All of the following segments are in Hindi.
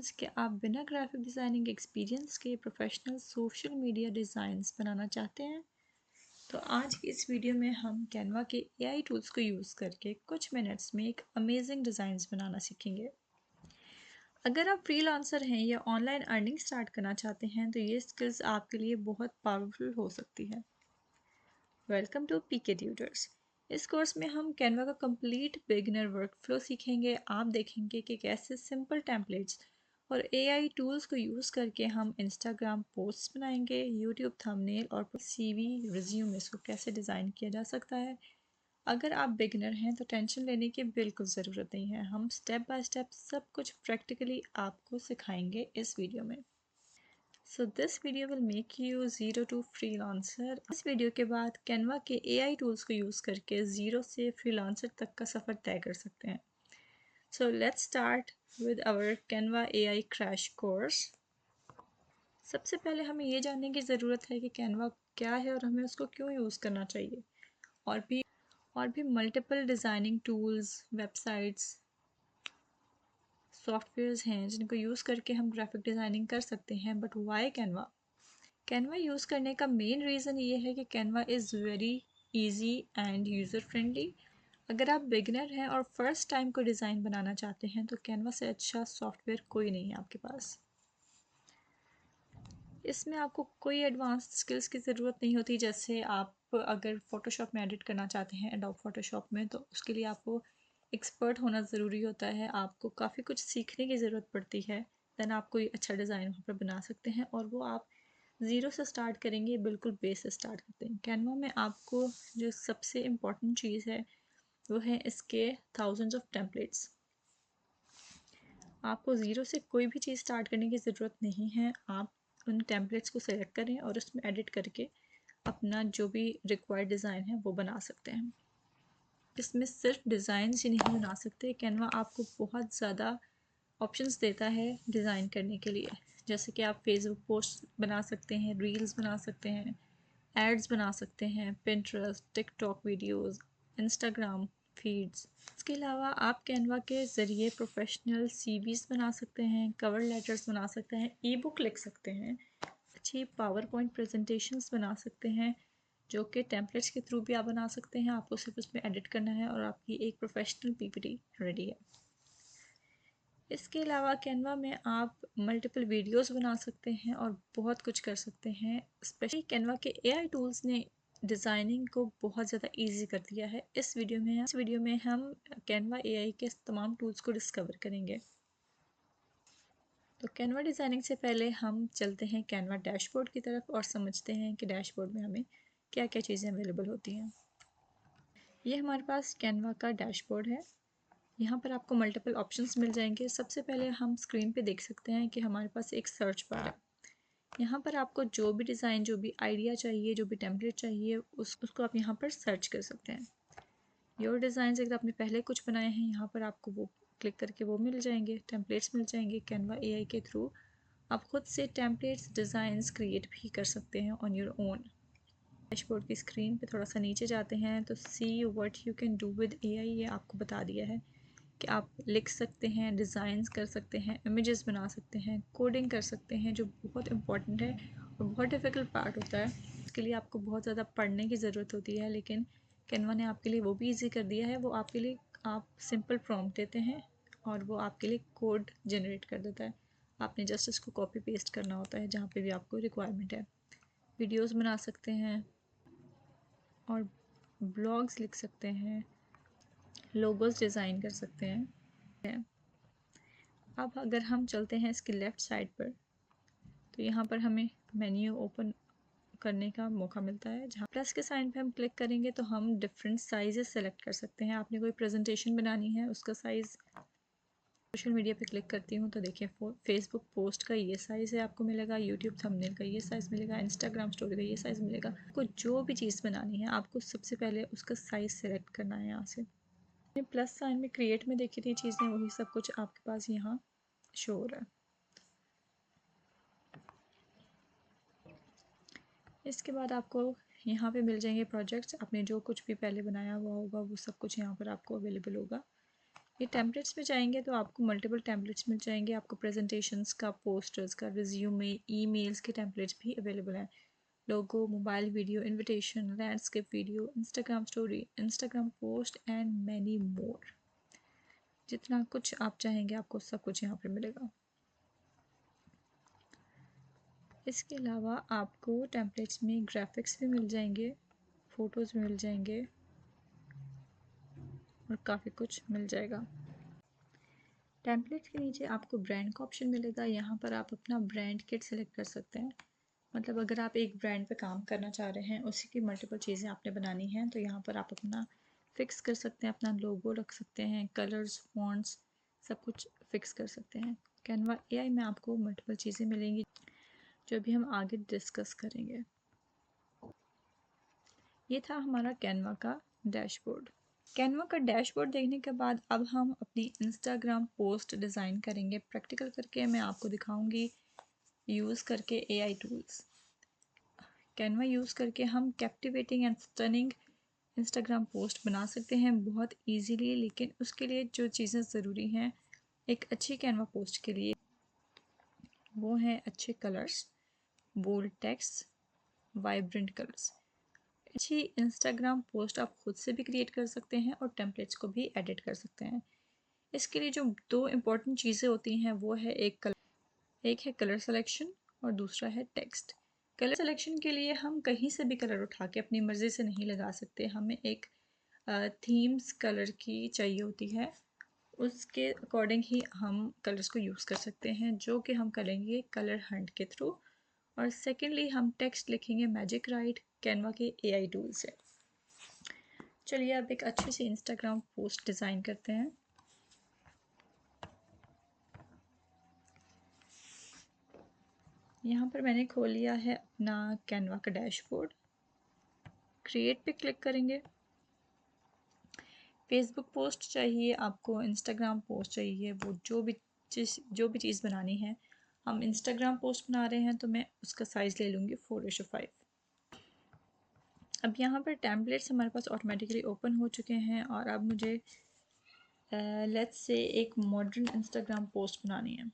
फ्रेंड्स कि आप बिना ग्राफिक डिज़ाइनिंग एक्सपीरियंस के प्रोफेशनल सोशल मीडिया डिज़ाइंस बनाना चाहते हैं। तो आज की इस वीडियो में हम कैनवा के एआई टूल्स को यूज़ करके कुछ मिनट्स में एक अमेजिंग डिज़ाइंस बनाना सीखेंगे। अगर आप फ्रीलांसर हैं या ऑनलाइन अर्निंग स्टार्ट करना चाहते हैं तो ये स्किल्स आपके लिए बहुत पावरफुल हो सकती है। Welcome to PK tutors. इस कोर्स में हम कैनवा का कंप्लीट बिगिनर वर्कफ्लो सीखेंगे। आप देखेंगे कि कैसे सिंपल टेम्पलेट्स और एआई टूल्स को यूज़ करके हम इंस्टाग्राम पोस्ट्स बनाएंगे, यूट्यूब थंबनेल और सीवी रिज्यूम इसको कैसे डिज़ाइन किया जा सकता है। अगर आप बिगिनर हैं तो टेंशन लेने की बिल्कुल ज़रूरत नहीं है। हम स्टेप बाय स्टेप सब कुछ प्रैक्टिकली आपको सिखाएंगे इस वीडियो में। So this video will make you zero to freelancer। इस वीडियो के बाद कैनवा के AI टूल्स को यूज़ करके ज़ीरो से फ्रीलांसर तक का सफ़र तय कर सकते हैं। So let's start with our Canva AI crash course। सबसे पहले हमें ये जानने की ज़रूरत है कि कैनवा क्या है और हमें उसको क्यों यूज़ करना चाहिए। और भी multiple designing tools, websites, softwares हैं जिनको यूज़ करके हम ग्राफिक डिज़ाइनिंग कर सकते हैं। But why Canva? Canva use करने का मेन रीज़न ये है कि Canva is very easy end user friendly. अगर आप बिगिनर हैं और फर्स्ट टाइम कोई डिज़ाइन बनाना चाहते हैं तो कैनवा से अच्छा सॉफ्टवेयर कोई नहीं है आपके पास। इसमें आपको कोई एडवांस स्किल्स की ज़रूरत नहीं होती। जैसे आप अगर फ़ोटोशॉप में एडिट करना चाहते हैं, एडोब फ़ोटोशॉप में, तो उसके लिए आपको एक्सपर्ट होना ज़रूरी होता है। आपको काफ़ी कुछ सीखने की ज़रूरत पड़ती है। दैन आप कोई अच्छा डिज़ाइन वहाँ पर बना सकते हैं और वो आप ज़ीरो से स्टार्ट करेंगे, बिल्कुल बेस से स्टार्ट करते हैं। कैनवा में आपको जो सबसे इम्पॉर्टेंट चीज़ है वो है इसके थाउजेंड्स ऑफ टेम्पलेट्स। आपको ज़ीरो से कोई भी चीज़ स्टार्ट करने की ज़रूरत नहीं है। आप उन टेम्पलेट्स को सेलेक्ट करें और उसमें एडिट करके अपना जो भी रिक्वायर्ड डिज़ाइन है वो बना सकते हैं। इसमें सिर्फ डिज़ाइंस ही नहीं बना सकते, कैनवा आपको बहुत ज़्यादा ऑप्शंस देता है डिज़ाइन करने के लिए। जैसे कि आप फेसबुक पोस्ट बना सकते हैं, रील्स बना सकते हैं, एड्स बना सकते हैं, Pinterest, TikTok videos, Instagram feeds. इसके अलावा आप कैनवा के ज़रिए प्रोफेशनल सीवीज़ बना सकते हैं, कवर लेटर्स बना सकते हैं, ई बुक लिख सकते हैं, अच्छी पावर पॉइंट प्रेजेंटेशंस बना सकते हैं, जो कि टेम्पलेट्स के थ्रू भी आप बना सकते हैं। आपको सिर्फ उसमें एडिट करना है और आपकी एक प्रोफेशनल पीपीटी रेडी है। इसके अलावा कैनवा में आप मल्टीपल वीडियोस बना सकते हैं और बहुत कुछ कर सकते हैं। स्पेशली कैनवा के एआई टूल्स ने डिज़ाइनिंग को बहुत ज़्यादा इजी कर दिया है। इस वीडियो में हम कैनवा एआई के तमाम टूल्स को डिस्कवर करेंगे। तो कैनवा डिज़ाइनिंग से पहले हम चलते हैं कैनवा डैशबोर्ड की तरफ और समझते हैं कि डैशबोर्ड में हमें क्या क्या चीज़ें अवेलेबल होती हैं। ये हमारे पास कैनवा का डैशबोर्ड है। यहाँ पर आपको मल्टीपल ऑप्शंस मिल जाएंगे। सबसे पहले हम स्क्रीन पे देख सकते हैं कि हमारे पास एक सर्च बार है। यहाँ पर आपको जो भी डिज़ाइन, जो भी आइडिया चाहिए, जो भी टेम्पलेट चाहिए, उसको आप यहाँ पर सर्च कर सकते हैं। योर डिज़ाइन अगर आपने पहले कुछ बनाए हैं, यहाँ पर आपको वो क्लिक करके वो मिल जाएंगे, टेम्पलेट्स मिल जाएंगे। कैनवा एआई के थ्रू आप खुद से टेम्पलेट्स, डिज़ाइंस क्रिएट भी कर सकते हैं ऑन योर ओन। डैशबोर्ड की स्क्रीन पे थोड़ा सा नीचे जाते हैं तो see what you can do with AI, ये आपको बता दिया है कि आप लिख सकते हैं, डिज़ाइंस कर सकते हैं, इमेजेस बना सकते हैं, कोडिंग कर सकते हैं, जो बहुत इंपॉर्टेंट है और बहुत डिफ़िकल्ट पार्ट होता है। इसके लिए आपको बहुत ज़्यादा पढ़ने की ज़रूरत होती है, लेकिन कैनवा ने आपके लिए वो भी ईजी कर दिया है। वो आपके लिए आप सिंपल प्रॉम्प्ट देते हैं और वो आपके लिए कोड जनरेट कर देता है। आपने जस्ट इसको कॉपी पेस्ट करना होता है जहाँ पे भी आपको रिक्वायरमेंट है। वीडियोस बना सकते हैं और ब्लॉग्स लिख सकते हैं, लोगोस डिज़ाइन कर सकते हैं। अब अगर हम चलते हैं इसके लेफ़्ट साइड पर तो यहाँ पर हमें मेन्यू ओपन करने का मौका मिलता है। जहाँ प्लस के साइन पे हम क्लिक करेंगे तो हम डिफरेंट साइज़ेस सेलेक्ट कर सकते हैं। आपने कोई प्रेजेंटेशन बनानी है, उसका साइज़, सोशल मीडिया पे क्लिक करती हूँ तो देखिए फेसबुक पोस्ट का ये साइज़ है आपको मिलेगा, यूट्यूब थंबनेल का ये साइज़ मिलेगा, इंस्टाग्राम स्टोरी का ये साइज़ मिलेगा। आपको जो भी चीज़ बनानी है आपको सबसे पहले उसका साइज़ सेलेक्ट करना है। यहाँ से प्लस साइन में क्रिएट में देखी थी चीज़ें, वही सब कुछ आपके पास यहाँ शो हो रहा है। इसके बाद आपको यहाँ पे मिल जाएंगे प्रोजेक्ट्स। आपने जो कुछ भी पहले बनाया हुआ होगा वो सब कुछ यहाँ पर आपको अवेलेबल होगा। ये टेम्पलेट्स में जाएंगे तो आपको मल्टीपल टेम्पलेट्स मिल जाएंगे। आपको प्रेजेंटेशंस का, पोस्टर्स का, रिज्यूमे, ईमेल्स के टेम्पलेट्स भी अवेलेबल हैं। Logo, mobile video, invitation, landscape video, Instagram story, Instagram post and many more. जितना कुछ आप चाहेंगे आपको सब कुछ यहाँ पर मिलेगा। इसके अलावा आपको टेम्पलेट्स में ग्राफिक्स भी मिल जाएंगे, फ़ोटोज़ भी मिल जाएंगे और काफ़ी कुछ मिल जाएगा। टेम्पलेट के नीचे आपको ब्रांड का ऑप्शन मिलेगा। यहाँ पर आप अपना ब्रांड किट सेलेक्ट कर सकते हैं। मतलब अगर आप एक ब्रांड पे काम करना चाह रहे हैं, उसी की मल्टीपल चीज़ें आपने बनानी हैं, तो यहाँ पर आप अपना फ़िक्स कर सकते हैं, अपना लोगो रख सकते हैं, कलर्स, फॉन्ट्स, सब कुछ फ़िक्स कर सकते हैं। कैनवा एआई में आपको मल्टीपल चीज़ें मिलेंगी जो भी हम आगे डिस्कस करेंगे। ये था हमारा कैनवा का डैशबोर्ड। कैनवा का डैशबोर्ड देखने के बाद अब हम अपनी इंस्टाग्राम पोस्ट डिज़ाइन करेंगे। प्रैक्टिकल करके मैं आपको दिखाऊंगी यूज़ करके एआई टूल्स। कैनवा यूज़ करके हम captivating and stunning Instagram post बना सकते हैं बहुत इजीली। लेकिन उसके लिए जो चीज़ें ज़रूरी हैं एक अच्छी कैनवा पोस्ट के लिए, वो हैं अच्छे colours, bold text, vibrant colours. अच्छी इंस्टाग्राम पोस्ट आप खुद से भी क्रिएट कर सकते हैं और टेम्पलेट्स को भी एडिट कर सकते हैं। इसके लिए जो दो इम्पॉर्टेंट चीज़ें होती हैं वो है एक है कलर सिलेक्शन और दूसरा है टेक्स्ट। कलर सिलेक्शन के लिए हम कहीं से भी कलर उठा के अपनी मर्ज़ी से नहीं लगा सकते। हमें एक थीम्स कलर की चाहिए होती है, उसके अकॉर्डिंग ही हम कलर्स को यूज़ कर सकते हैं, जो कि हम करेंगे कलर हंट के थ्रू। और सेकेंडली हम टेक्स्ट लिखेंगे मैजिक राइट कैनवा के एआई टूल से। चलिए अब एक अच्छी सी इंस्टाग्राम पोस्ट डिज़ाइन करते हैं। यहाँ पर मैंने खोल लिया है अपना कैनवा का डैशबोर्ड। क्रिएट पे क्लिक करेंगे। फेसबुक पोस्ट चाहिए आपको, इंस्टाग्राम पोस्ट चाहिए, वो जो भी चीज़ बनानी है। हम इंस्टाग्राम पोस्ट बना रहे हैं तो मैं उसका साइज़ ले लूँगी 4:5। अब यहाँ पर टेम्पलेट्स हमारे पास ऑटोमेटिकली ओपन हो चुके हैं और अब मुझे लेट्स से एक मॉडर्न इंस्टाग्राम पोस्ट बनानी है।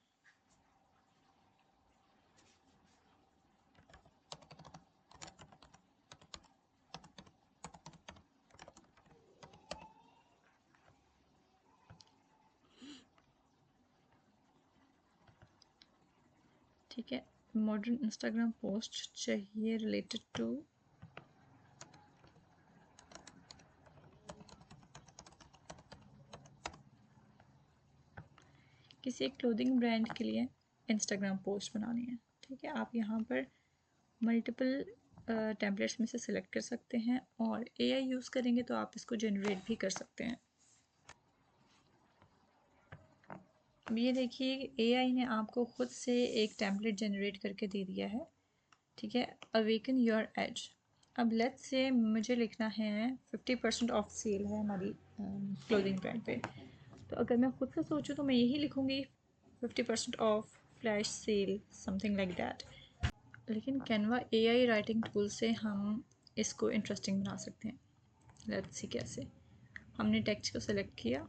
ठीक है, मॉडर्न इंस्टाग्राम पोस्ट चाहिए रिलेटेड टू किसी एक क्लोथिंग ब्रांड के लिए इंस्टाग्राम पोस्ट बनानी है। ठीक है, आप यहाँ पर मल्टीपल टेम्पलेट्स में से सिलेक्ट कर सकते हैं और एआई यूज़ करेंगे तो आप इसको जनरेट भी कर सकते हैं। अब ये देखिए एआई ने आपको खुद से एक टेम्पलेट जनरेट करके दे दिया है। ठीक है, अवेकन योर एज। अब लेट्स से मुझे लिखना है 50% ऑफ सेल है हमारी क्लोथिंग ब्रांड पे। तो अगर मैं खुद से सोचूं तो मैं यही लिखूँगी 50% of flash sale, something like that. लेकिन कैनवा एआई राइटिंग टूल से हम इसको इंटरेस्टिंग बना सकते हैं। लेट्स सी कैसे। हमने टेक्स्ट को सेलेक्ट किया,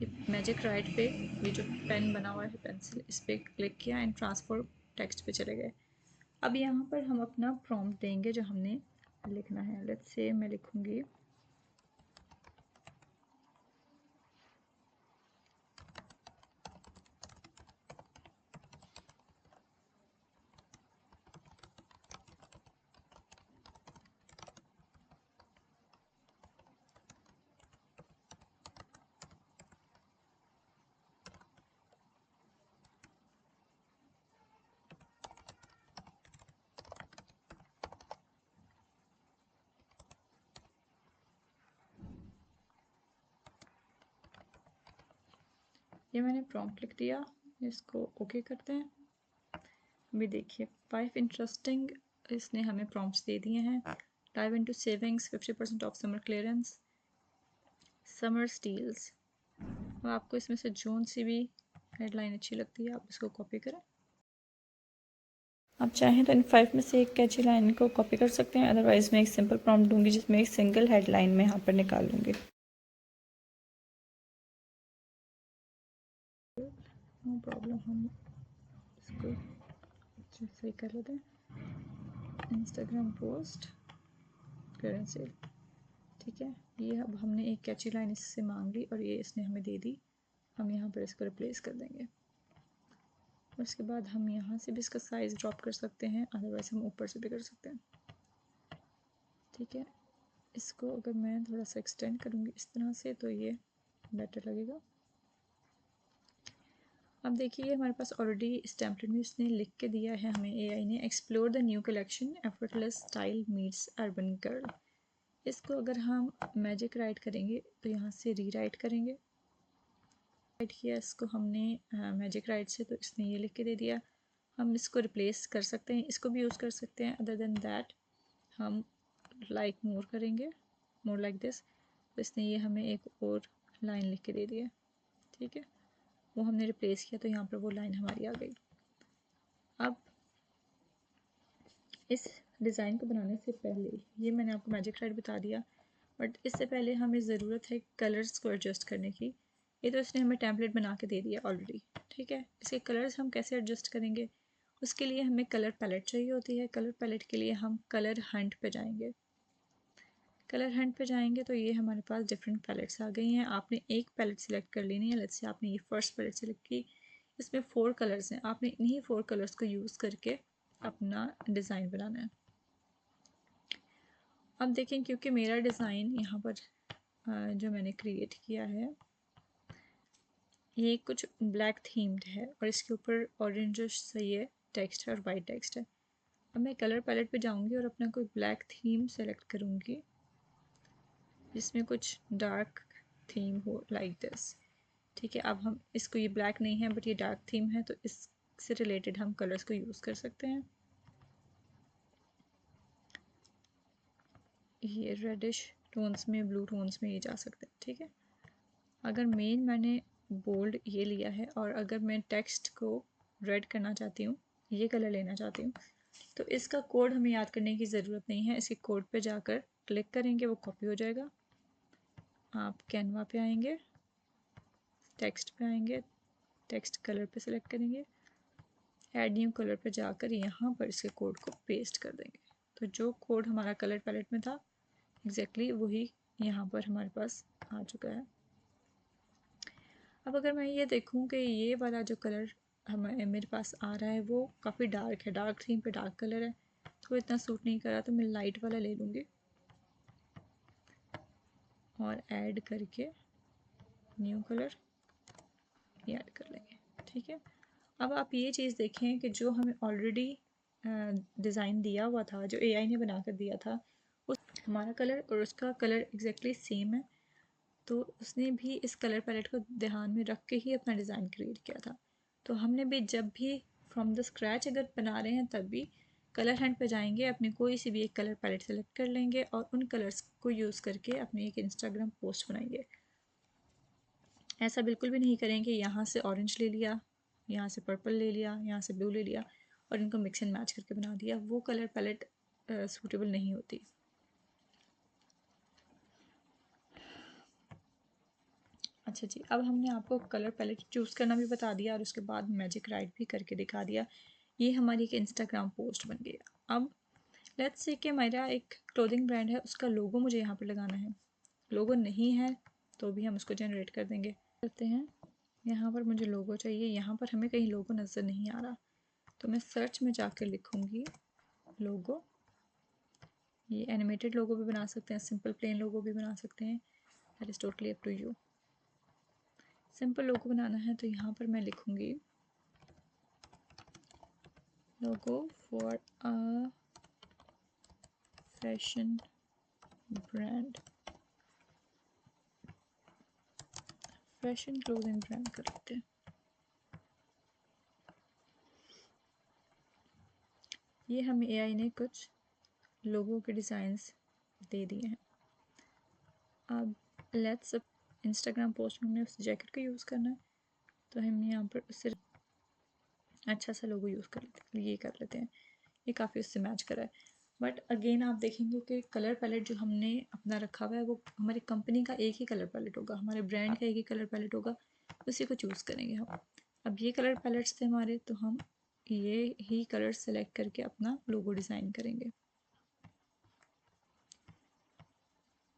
ये मैजिक राइट पे ये जो पेन बना हुआ है पेंसिल, इस पर क्लिक किया एंड ट्रांसफर टेक्स्ट पे चले गए। अब यहाँ पर हम अपना प्रॉम्प्ट देंगे जो हमने लिखना है। लेट्स से मैं लिखूँगी ये मैंने प्रॉम्प्ट लिख दिया, इसको ओके करते हैं। अभी देखिए 5 इंटरेस्टिंग इसने हमें प्रॉम्प्ट्स दे दिए हैं। Dive into savings, 50% off summer clearance, summer steals. अब आपको इसमें से जोन सी भी हेडलाइन अच्छी लगती है आप इसको कॉपी करें। आप चाहें तो इन 5 में से एक कैची लाइन को कॉपी कर सकते हैं, अदरवाइज़ मैं एक सिंपल प्रॉम्प्ट दूंगी जिसमें एक सिंगल हेडलाइन में यहाँ पर निकाल लूँगी। प्रॉब्लम, हम इसको सही कर लेते हैं। इंस्टाग्राम पोस्ट करंट सेल, ठीक है। ये अब हमने एक कैची लाइन इससे मांग ली और ये इसने हमें दे दी। हम यहाँ पर इसको रिप्लेस कर देंगे। उसके बाद हम यहाँ से भी इसका साइज़ ड्रॉप कर सकते हैं, अदरवाइज हम ऊपर से भी कर सकते हैं, ठीक है। इसको अगर मैं थोड़ा सा एक्सटेंड करूँगी इस तरह से तो ये बेटर लगेगा। अब देखिए हमारे पास ऑलरेडी इस टेम्पलेट में इसने लिख के दिया है हमें, एआई ने, explore the new collection effortless style meets urban girl. इसको अगर हम मैजिक राइट करेंगे तो यहाँ से री राइट करेंगे, राइट किया इसको हमने मैजिक राइट से, तो इसने ये लिख के दे दिया। हम इसको रिप्लेस कर सकते हैं, इसको भी यूज़ कर सकते हैं। अदर देन दैट हम लाइक मोर करेंगे, मोर लाइक दिस, तो इसने ये हमें एक और लाइन लिख के दे दिया, ठीक है। वो हमने रिप्लेस किया तो यहाँ पर वो लाइन हमारी आ गई। अब इस डिज़ाइन को बनाने से पहले, ये मैंने आपको मैजिक राइट बता दिया, बट इससे पहले हमें ज़रूरत है कलर्स को एडजस्ट करने की। ये तो इसने हमें टेम्पलेट बना के दे दिया ऑलरेडी, ठीक है। इसके कलर्स हम कैसे एडजस्ट करेंगे, उसके लिए हमें कलर पैलेट चाहिए होती है। कलर पैलेट के लिए हम कलर हंट पे जाएंगे। कलर हंट पे जाएंगे तो ये हमारे पास डिफरेंट पैलेट्स आ गई हैं। आपने एक पैलेट सेलेक्ट कर लेनी है। लेट्स से आपने ये फर्स्ट पैलेट सेलेक्ट की, इसमें 4 कलर्स हैं। आपने इन्हीं 4 कलर्स को यूज़ करके अपना डिज़ाइन बनाना है। अब देखें, क्योंकि मेरा डिज़ाइन यहाँ पर जो मैंने क्रिएट किया है ये कुछ ब्लैक थीम्ड है और इसके ऊपर ऑरेंज सही है टेक्स्ट है और वाइट टेक्स्ट है। अब मैं कलर पैलेट पे जाऊंगी और अपना कोई ब्लैक थीम सेलेक्ट करूंगी जिसमें कुछ डार्क थीम हो, लाइक दिस, ठीक है। अब हम इसको, ये ब्लैक नहीं है बट ये डार्क थीम है, तो इससे रिलेटेड हम कलर्स को यूज़ कर सकते हैं। ये रेडिश टोन्स में, ब्लू टोन्स में ये जा सकते हैं, ठीक है। अगर मेन मैंने बोल्ड ये लिया है और अगर मैं टेक्स्ट को रेड करना चाहती हूँ, ये कलर लेना चाहती हूँ, तो इसका कोड हमें याद करने की ज़रूरत नहीं है। इसके कोड पे जाकर क्लिक करेंगे, वो कॉपी हो जाएगा। आप कैनवा पे आएंगे, टेक्स्ट पे आएंगे, टेक्स्ट कलर पे सेलेक्ट करेंगे, ऐड न्यू कलर पे जाकर यहाँ पर इसके कोड को पेस्ट कर देंगे। तो जो कोड हमारा कलर पैलेट में था एग्जैक्टली वही यहाँ पर हमारे पास आ चुका है। अब अगर मैं ये देखूँ कि ये वाला जो कलर हमारे मेरे पास आ रहा है वो काफ़ी डार्क है, डार्क थीम पे डार्क कलर है, तो इतना सूट नहीं करा, तो मैं लाइट वाला ले लूँगी और ऐड करके न्यू कलर ये ऐड कर लेंगे, ठीक है। अब आप ये चीज़ देखें कि जो हमें ऑलरेडी डिज़ाइन दिया हुआ था, जो एआई ने बना कर दिया था, उस हमारा कलर और उसका कलर एग्जैक्टली सेम है। तो उसने भी इस कलर पैलेट को ध्यान में रख के ही अपना डिज़ाइन क्रिएट किया था। तो हमने भी जब भी फ्रॉम द स्क्रैच अगर बना रहे हैं तब भी कलर हंट पे जाएंगे, अपने कोई सी भी एक कलर पैलेट सेलेक्ट कर लेंगे और उन कलर्स को यूज़ करके अपने एक इंस्टाग्राम पोस्ट बनाएंगे। ऐसा बिल्कुल भी नहीं करेंगे यहाँ से ऑरेंज ले लिया, यहाँ से पर्पल ले लिया, यहाँ से ब्लू ले लिया और इनको मिक्स एंड मैच करके बना दिया। वो कलर पैलेट सूटेबल नहीं होती। अच्छा जी, अब हमने आपको कलर पैलेट चूज़ करना भी बता दिया और उसके बाद मैजिक राइट भी करके दिखा दिया। ये हमारी एक इंस्टाग्राम पोस्ट बन गया। अब लेट्स से कि मेरा एक क्लोथिंग ब्रांड है, उसका लोगो मुझे यहाँ पर लगाना है। लोगो नहीं है तो भी हम उसको जनरेट कर देंगे। करते हैं, यहाँ पर मुझे लोगो चाहिए। यहाँ पर हमें कहीं लोगो नज़र नहीं आ रहा, तो मैं सर्च में जाकर लिखूँगी लोगो। ये एनिमेटेड लोगो भी बना सकते हैं, सिंपल प्लेन लोगो भी बना सकते हैं, that is totally up to you. Simple logo बनाना है तो यहाँ पर मैं लिखूँगी logo for a fashion brand, fashion clothing brand कर लेते हैं। ये हमें एआई ने कुछ लोगों के डिज़ाइंस दे दिए हैं। अब लेट्स इंस्टाग्राम पोस्ट में हमने उस जैकेट का यूज़ करना है, तो हम यहाँ पर उससे अच्छा सा लोगो यूज़ कर लेते हैं, ये कर लेते हैं। ये काफ़ी उससे मैच करा है। बट अगेन आप देखेंगे कि कलर पैलेट जो हमने अपना रखा हुआ है वो हमारी कंपनी का एक ही कलर पैलेट होगा, हमारे ब्रांड का एक ही कलर पैलेट होगा, उसी को चूज़ करेंगे हम। अब ये कलर पैलेट्स थे हमारे, तो हम ये ही कलर सेलेक्ट करके अपना लोगो डिज़ाइन करेंगे।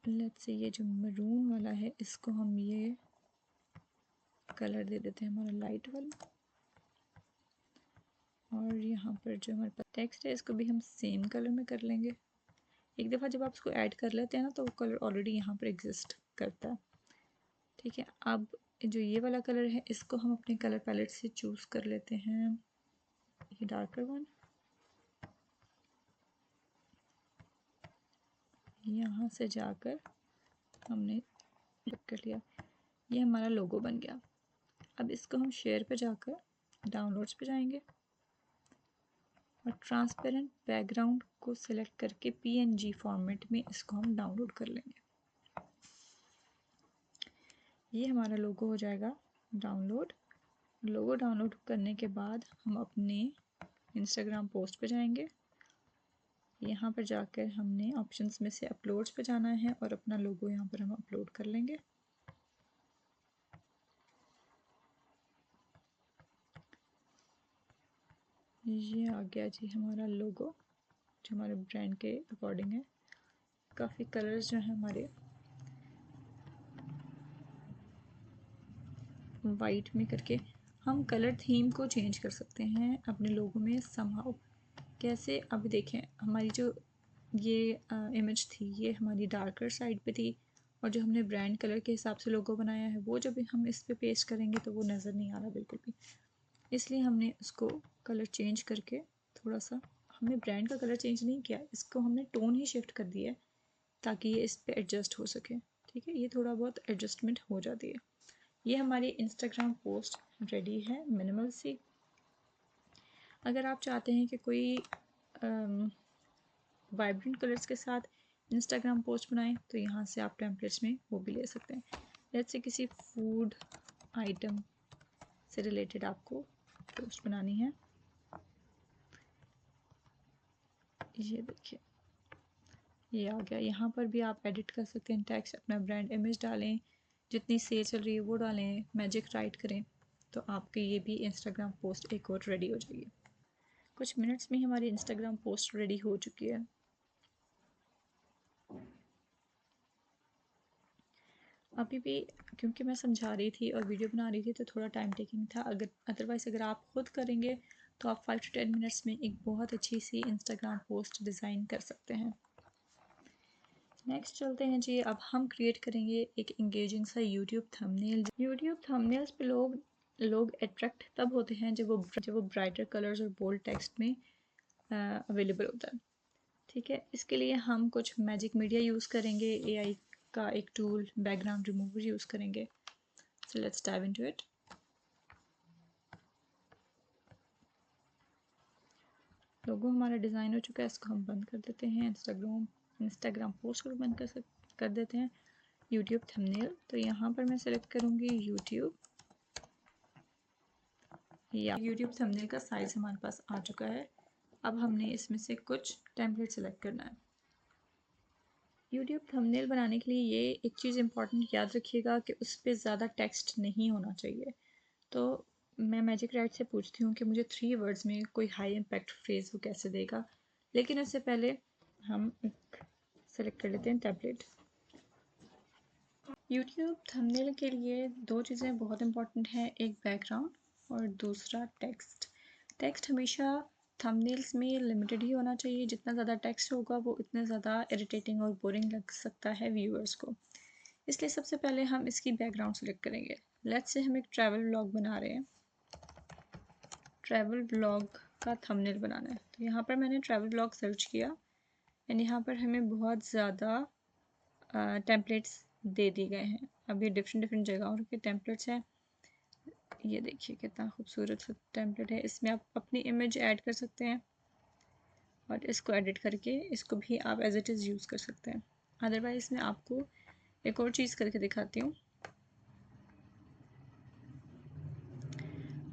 लेट्स से ये जो मरून वाला है इसको हम ये कलर दे देते हैं हमारा लाइट वाला, और यहाँ पर जो हमारे पास टेक्स्ट है इसको भी हम सेम कलर में कर लेंगे। एक दफ़ा जब आप इसको ऐड कर लेते हैं ना, तो वो कलर ऑलरेडी यहाँ पर एग्जिस्ट करता है। ठीक है, अब जो ये वाला कलर है इसको हम अपने कलर पैलेट से चूज़ कर लेते हैं, ये डार्कर वन। यहाँ से जाकर हमने कर लिया, ये हमारा लोगो बन गया। अब इसको हम शेयर पे जाकर डाउनलोड्स पे जाएंगे और ट्रांसपेरेंट बैकग्राउंड को सिलेक्ट करके PNG फॉर्मेट में इसको हम डाउनलोड कर लेंगे। ये हमारा लोगो हो जाएगा डाउनलोड। लोगो डाउनलोड करने के बाद हम अपने इंस्टाग्राम पोस्ट पे जाएंगे। यहाँ पर जाकर हमने ऑप्शंस में से अपलोड्स पे जाना है और अपना लोगो यहाँ पर हम अपलोड कर लेंगे। ये आ गया जी हमारा लोगो, जो हमारे ब्रांड के अकॉर्डिंग है। काफ़ी कलर्स जो हैं हमारे वाइट में करके हम कलर थीम को चेंज कर सकते हैं अपने लोगो में समहाउ। कैसे, अभी देखें हमारी जो ये इमेज थी ये हमारी डार्कर साइड पे थी, और जो हमने ब्रांड कलर के हिसाब से लोगो बनाया है वो जब हम इस पे पेस्ट करेंगे तो वो नज़र नहीं आ रहा बिल्कुल भी। इसलिए हमने उसको कलर चेंज करके थोड़ा सा, हमने ब्रांड का कलर चेंज नहीं किया, इसको हमने टोन ही शिफ्ट कर दिया है ताकि ये इस पे एडजस्ट हो सके। ठीक है, ये थोड़ा बहुत एडजस्टमेंट हो जाती है। ये हमारी इंस्टाग्राम पोस्ट रेडी है मिनिमल सी। अगर आप चाहते हैं कि कोई वाइब्रेंट कलर्स के साथ इंस्टाग्राम पोस्ट बनाएं तो यहाँ से आप टेम्पलेट्स में वो भी ले सकते हैं। लेट्स से किसी फूड आइटम से रिलेटेड आपको पोस्ट बनानी है, ये देखिए ये आ गया। यहाँ पर भी आप एडिट कर सकते हैं टेक्स्ट, अपना ब्रांड इमेज डालें, जितनी सेल चल रही है वो डालें, मैजिक राइट करें, तो आपकी ये भी इंस्टाग्राम पोस्ट एक और रेडी हो जाएगी। कुछ मिनट्स में ही हमारी इंस्टाग्राम पोस्ट रेडी हो चुकी है। अभी भी क्योंकि मैं समझा रही थी और वीडियो बना रही थी तो थोड़ा टाइम टेकिंग था, अदरवाइज़ अगर आप खुद करेंगे तो आप 5 to 10 मिनट्स में एक बहुत अच्छी सी इंस्टाग्राम पोस्ट डिज़ाइन कर सकते हैं। नेक्स्ट चलते हैं जी, अब हम क्रिएट करेंगे एक इंगेजिंग सा यूट्यूब थंबनेल। यूट्यूब थंबनेल्स पे लोग अट्रैक्ट तब होते हैं जब वो ब्राइटर कलर्स और बोल्ड टेक्स्ट में अवेलेबल होता है। ठीक है, इसके लिए हम कुछ मैजिक मीडिया यूज़ करेंगे, AI का एक टूल बैकग्राउंड रिमूवर यूज़ करेंगे। So let's dive into it. Logo हमारा डिज़ाइन हो चुका है, इसको हम बंद कर देते हैं। इंस्टाग्राम पोस्ट को बंद कर देते हैं। यूट्यूब थंबनेल, तो यहाँ पर मैं सेलेक्ट करूँगी यूट्यूब, या यूट्यूब थंबनेल का साइज़ हमारे पास आ चुका है। अब हमने इसमें से कुछ टेम्पलेट सेलेक्ट करना है। यूट्यूब थंबनेल बनाने के लिए ये एक चीज़ इंपॉर्टेंट याद रखिएगा कि उस पर ज़्यादा टेक्स्ट नहीं होना चाहिए। तो मैं मैजिक राइट से पूछती हूँ कि मुझे 3 वर्ड्स में कोई हाई इम्पैक्ट फ्रेज़ वो कैसे देगा, लेकिन उससे पहले हम एक सेलेक्ट कर लेते हैं टेम्पलेट। यूट्यूब थंबनेल के लिए 2 चीज़ें बहुत इंपॉर्टेंट हैं, एक बैकग्राउंड और दूसरा टेक्स्ट। टेक्स्ट हमेशा थंबनेल्स में लिमिटेड ही होना चाहिए, जितना ज़्यादा टेक्स्ट होगा वो उतना ज़्यादा इरिटेटिंग और बोरिंग लग सकता है व्यूअर्स को। इसलिए सबसे पहले हम इसकी बैकग्राउंड सेलेक्ट करेंगे। लेट्स से हम एक ट्रैवल व्लॉग बना रहे हैं, ट्रैवल व्लॉग का थंबनेल बनाना है। तो यहाँ पर मैंने ट्रैवल व्लॉग सर्च किया एंड यहाँ पर हमें बहुत ज़्यादा टेम्पलेट्स दे दिए गए हैं। अब ये डिफरेंट जगहों के टेम्पलेट्स हैं। ये देखिए कितना खूबसूरत सा टेम्पलेट है, इसमें आप अपनी इमेज ऐड कर सकते हैं और इसको एडिट करके इसको भी आप एज इट इज़ यूज़ कर सकते हैं। अदरवाइज़ मैं आपको एक और चीज़ करके दिखाती हूँ।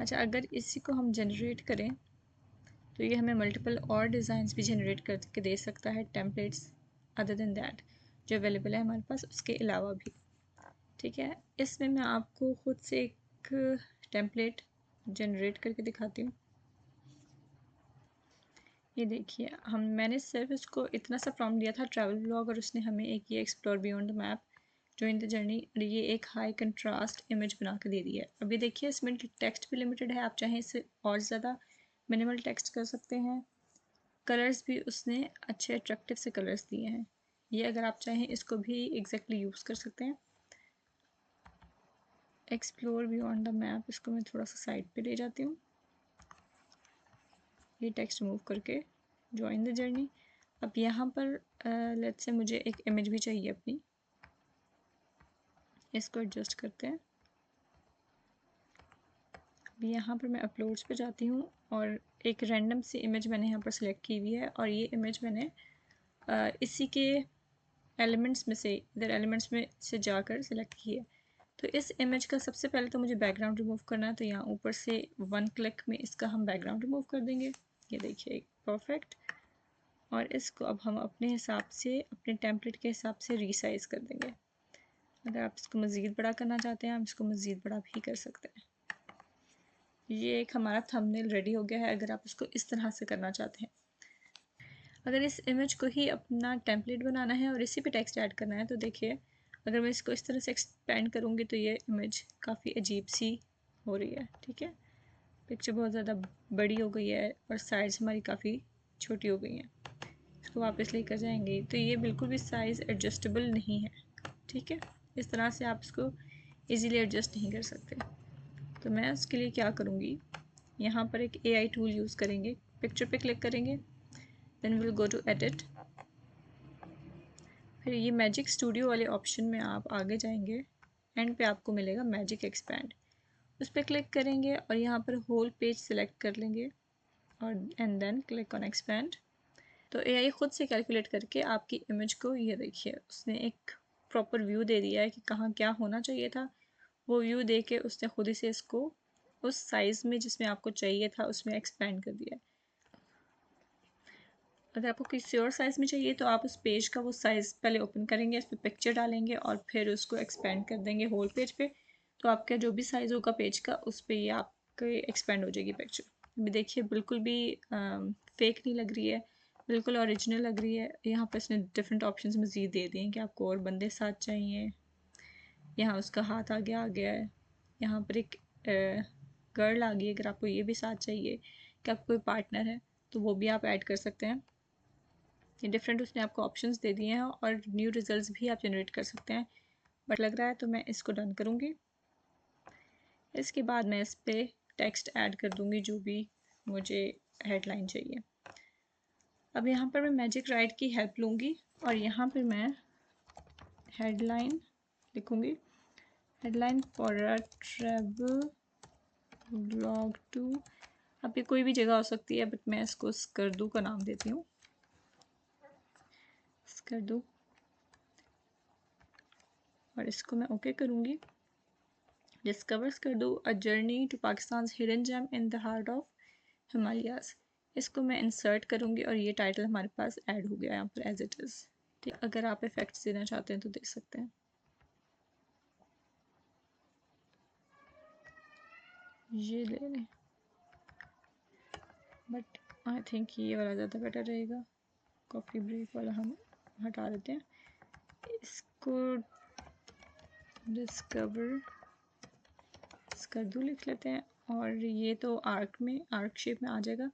अच्छा, अगर इसी को हम जनरेट करें तो ये हमें मल्टीपल और डिज़ाइंस भी जनरेट करके दे सकता है, टेम्पलेट्स अदर देन दैट जो अवेलेबल है हमारे पास उसके अलावा भी। ठीक है, इसमें मैं आपको खुद से एक टेम्पलेट जनरेट करके दिखाती हूँ। ये देखिए मैंने सिर्फ इसको इतना सा प्रॉम्प्ट दिया था ट्रैवल व्लॉग, और उसने हमें एक ये explore beyond the map, join the journey, और ये एक हाई कंट्रास्ट इमेज बना के दे दी है। अब ये देखिए इसमें टेक्स्ट भी लिमिटेड है, आप चाहें इसे और ज़्यादा मिनिमल टेक्स्ट कर सकते हैं। कलर्स भी उसने अच्छे अट्रैक्टिव से कलर्स दिए हैं। ये अगर आप चाहें इसको भी एग्जैक्टली यूज़ कर सकते हैं। एक्सप्लोर बियॉन्ड द मैप, इसको मैं थोड़ा सा साइड पे ले जाती हूँ, ये टेक्स्ट मूव करके जॉइन द जर्नी। अब यहाँ पर लेट्स से मुझे एक इमेज भी चाहिए अपनी, इसको एडजस्ट करते हैं। अब यहाँ पर मैं अपलोड्स पे जाती हूँ और एक रैंडम सी इमेज मैंने यहाँ पर सिलेक्ट की हुई है, और ये इमेज मैंने इसी के एलिमेंट्स में से, इधर एलिमेंट्स में से जाकर सिलेक्ट की है। तो इस इमेज का सबसे पहले तो मुझे बैकग्राउंड रिमूव करना है, तो यहाँ ऊपर से 1 क्लिक में इसका हम बैकग्राउंड रिमूव कर देंगे। ये देखिए परफेक्ट। और इसको अब हम अपने हिसाब से, अपने टेम्पलेट के हिसाब से रीसाइज कर देंगे। अगर आप इसको मज़ीद बड़ा करना चाहते हैं, हम इसको मज़ीद बड़ा भी कर सकते हैं। ये एक हमारा थंबनेल रेडी हो गया है, अगर आप इसको इस तरह से करना चाहते हैं। अगर इस इमेज को ही अपना टेम्पलेट बनाना है और इसी पे टेक्स्ट ऐड करना है, तो देखिए अगर मैं इसको इस तरह से एक्सपेंड करूँगी तो ये इमेज काफ़ी अजीब सी हो रही है। ठीक है, पिक्चर बहुत ज़्यादा बड़ी हो गई है और साइज़ हमारी काफ़ी छोटी हो गई हैं। इसको वापस लेकर जाएंगे तो ये बिल्कुल भी साइज़ एडजस्टेबल नहीं है। ठीक है, इस तरह से आप इसको ईज़िली एडजस्ट नहीं कर सकते। तो मैं उसके लिए क्या करूँगी, यहाँ पर एक AI टूल यूज़ करेंगे, पिक्चर पे क्लिक करेंगे, then will go to edit, फिर ये मैजिक स्टूडियो वाले ऑप्शन में आप आगे जाएंगे, एंड पे आपको मिलेगा मैजिक एक्सपैंड, उस पर क्लिक करेंगे और यहाँ पर होल पेज सेलेक्ट कर लेंगे और and then click on expand. तो AI खुद से कैलकुलेट करके आपकी इमेज को, ये देखिए उसने एक प्रॉपर व्यू दे दिया है कि कहाँ क्या होना चाहिए था। वो व्यू दे के उसने खुद ही से इसको उस साइज़ में जिसमें आपको चाहिए था उसमें एक्सपैंड कर दिया है। अगर आपको किसी और साइज़ में चाहिए तो आप उस पेज का वो साइज़ पहले ओपन करेंगे, इस पर पिक्चर डालेंगे और फिर उसको एक्सपेंड कर देंगे होल पेज पे, तो आपका जो भी साइज़ होगा पेज का उस पर ये आपके एक्सपेंड हो जाएगी पिक्चर। अभी देखिए बिल्कुल भी फेक नहीं लग रही है, बिल्कुल ओरिजिनल लग रही है। यहाँ पर इसने डिफरेंट ऑप्शन मज़ीद दे दिए हैं कि आपको और बंदे साथ चाहिए, यहाँ उसका हाथ आगे आ गया है, यहाँ पर एक गर्ल आ गई है, अगर आपको ये भी साथ चाहिए कि आपको कोई पार्टनर है तो वो भी आप ऐड कर सकते हैं। ये डिफरेंट उसने आपको ऑप्शंस दे दिए हैं और न्यू रिजल्ट्स भी आप जनरेट कर सकते हैं, बट लग रहा है तो मैं इसको डन करूँगी। इसके बाद मैं इस पर टेक्स्ट ऐड कर दूँगी जो भी मुझे हेडलाइन चाहिए। अब यहाँ पर मैं मैजिक राइट की हेल्प लूँगी और यहाँ पर मैं हेडलाइन लिखूँगी, headline for a travel vlog too. अब ये कोई भी जगह हो सकती है, बट मैं इसको स्कर्दू का नाम देती हूँ, स्कर्दू, और इसको मैं ओके करूँगी। डिस्कवर्स कर दो a journey to Pakistan hidden gem in the heart of Himalayas, इसको मैं इंसर्ट करूँगी और ये टाइटल हमारे पास ऐड हो गया यहाँ पर एज इट इज़। ठीक, अगर आप इफेक्ट्स देना चाहते हैं तो दे सकते हैं, ये ले लें, बट आई थिंक ये वाला ज़्यादा बेटर रहेगा। कॉफ़ी ब्रेक वाला हम हटा देते हैं, इसको डिस्कवर स्कर्दू लिख लेते हैं, और ये तो आर्क में, आर्क शेप में आ जाएगा।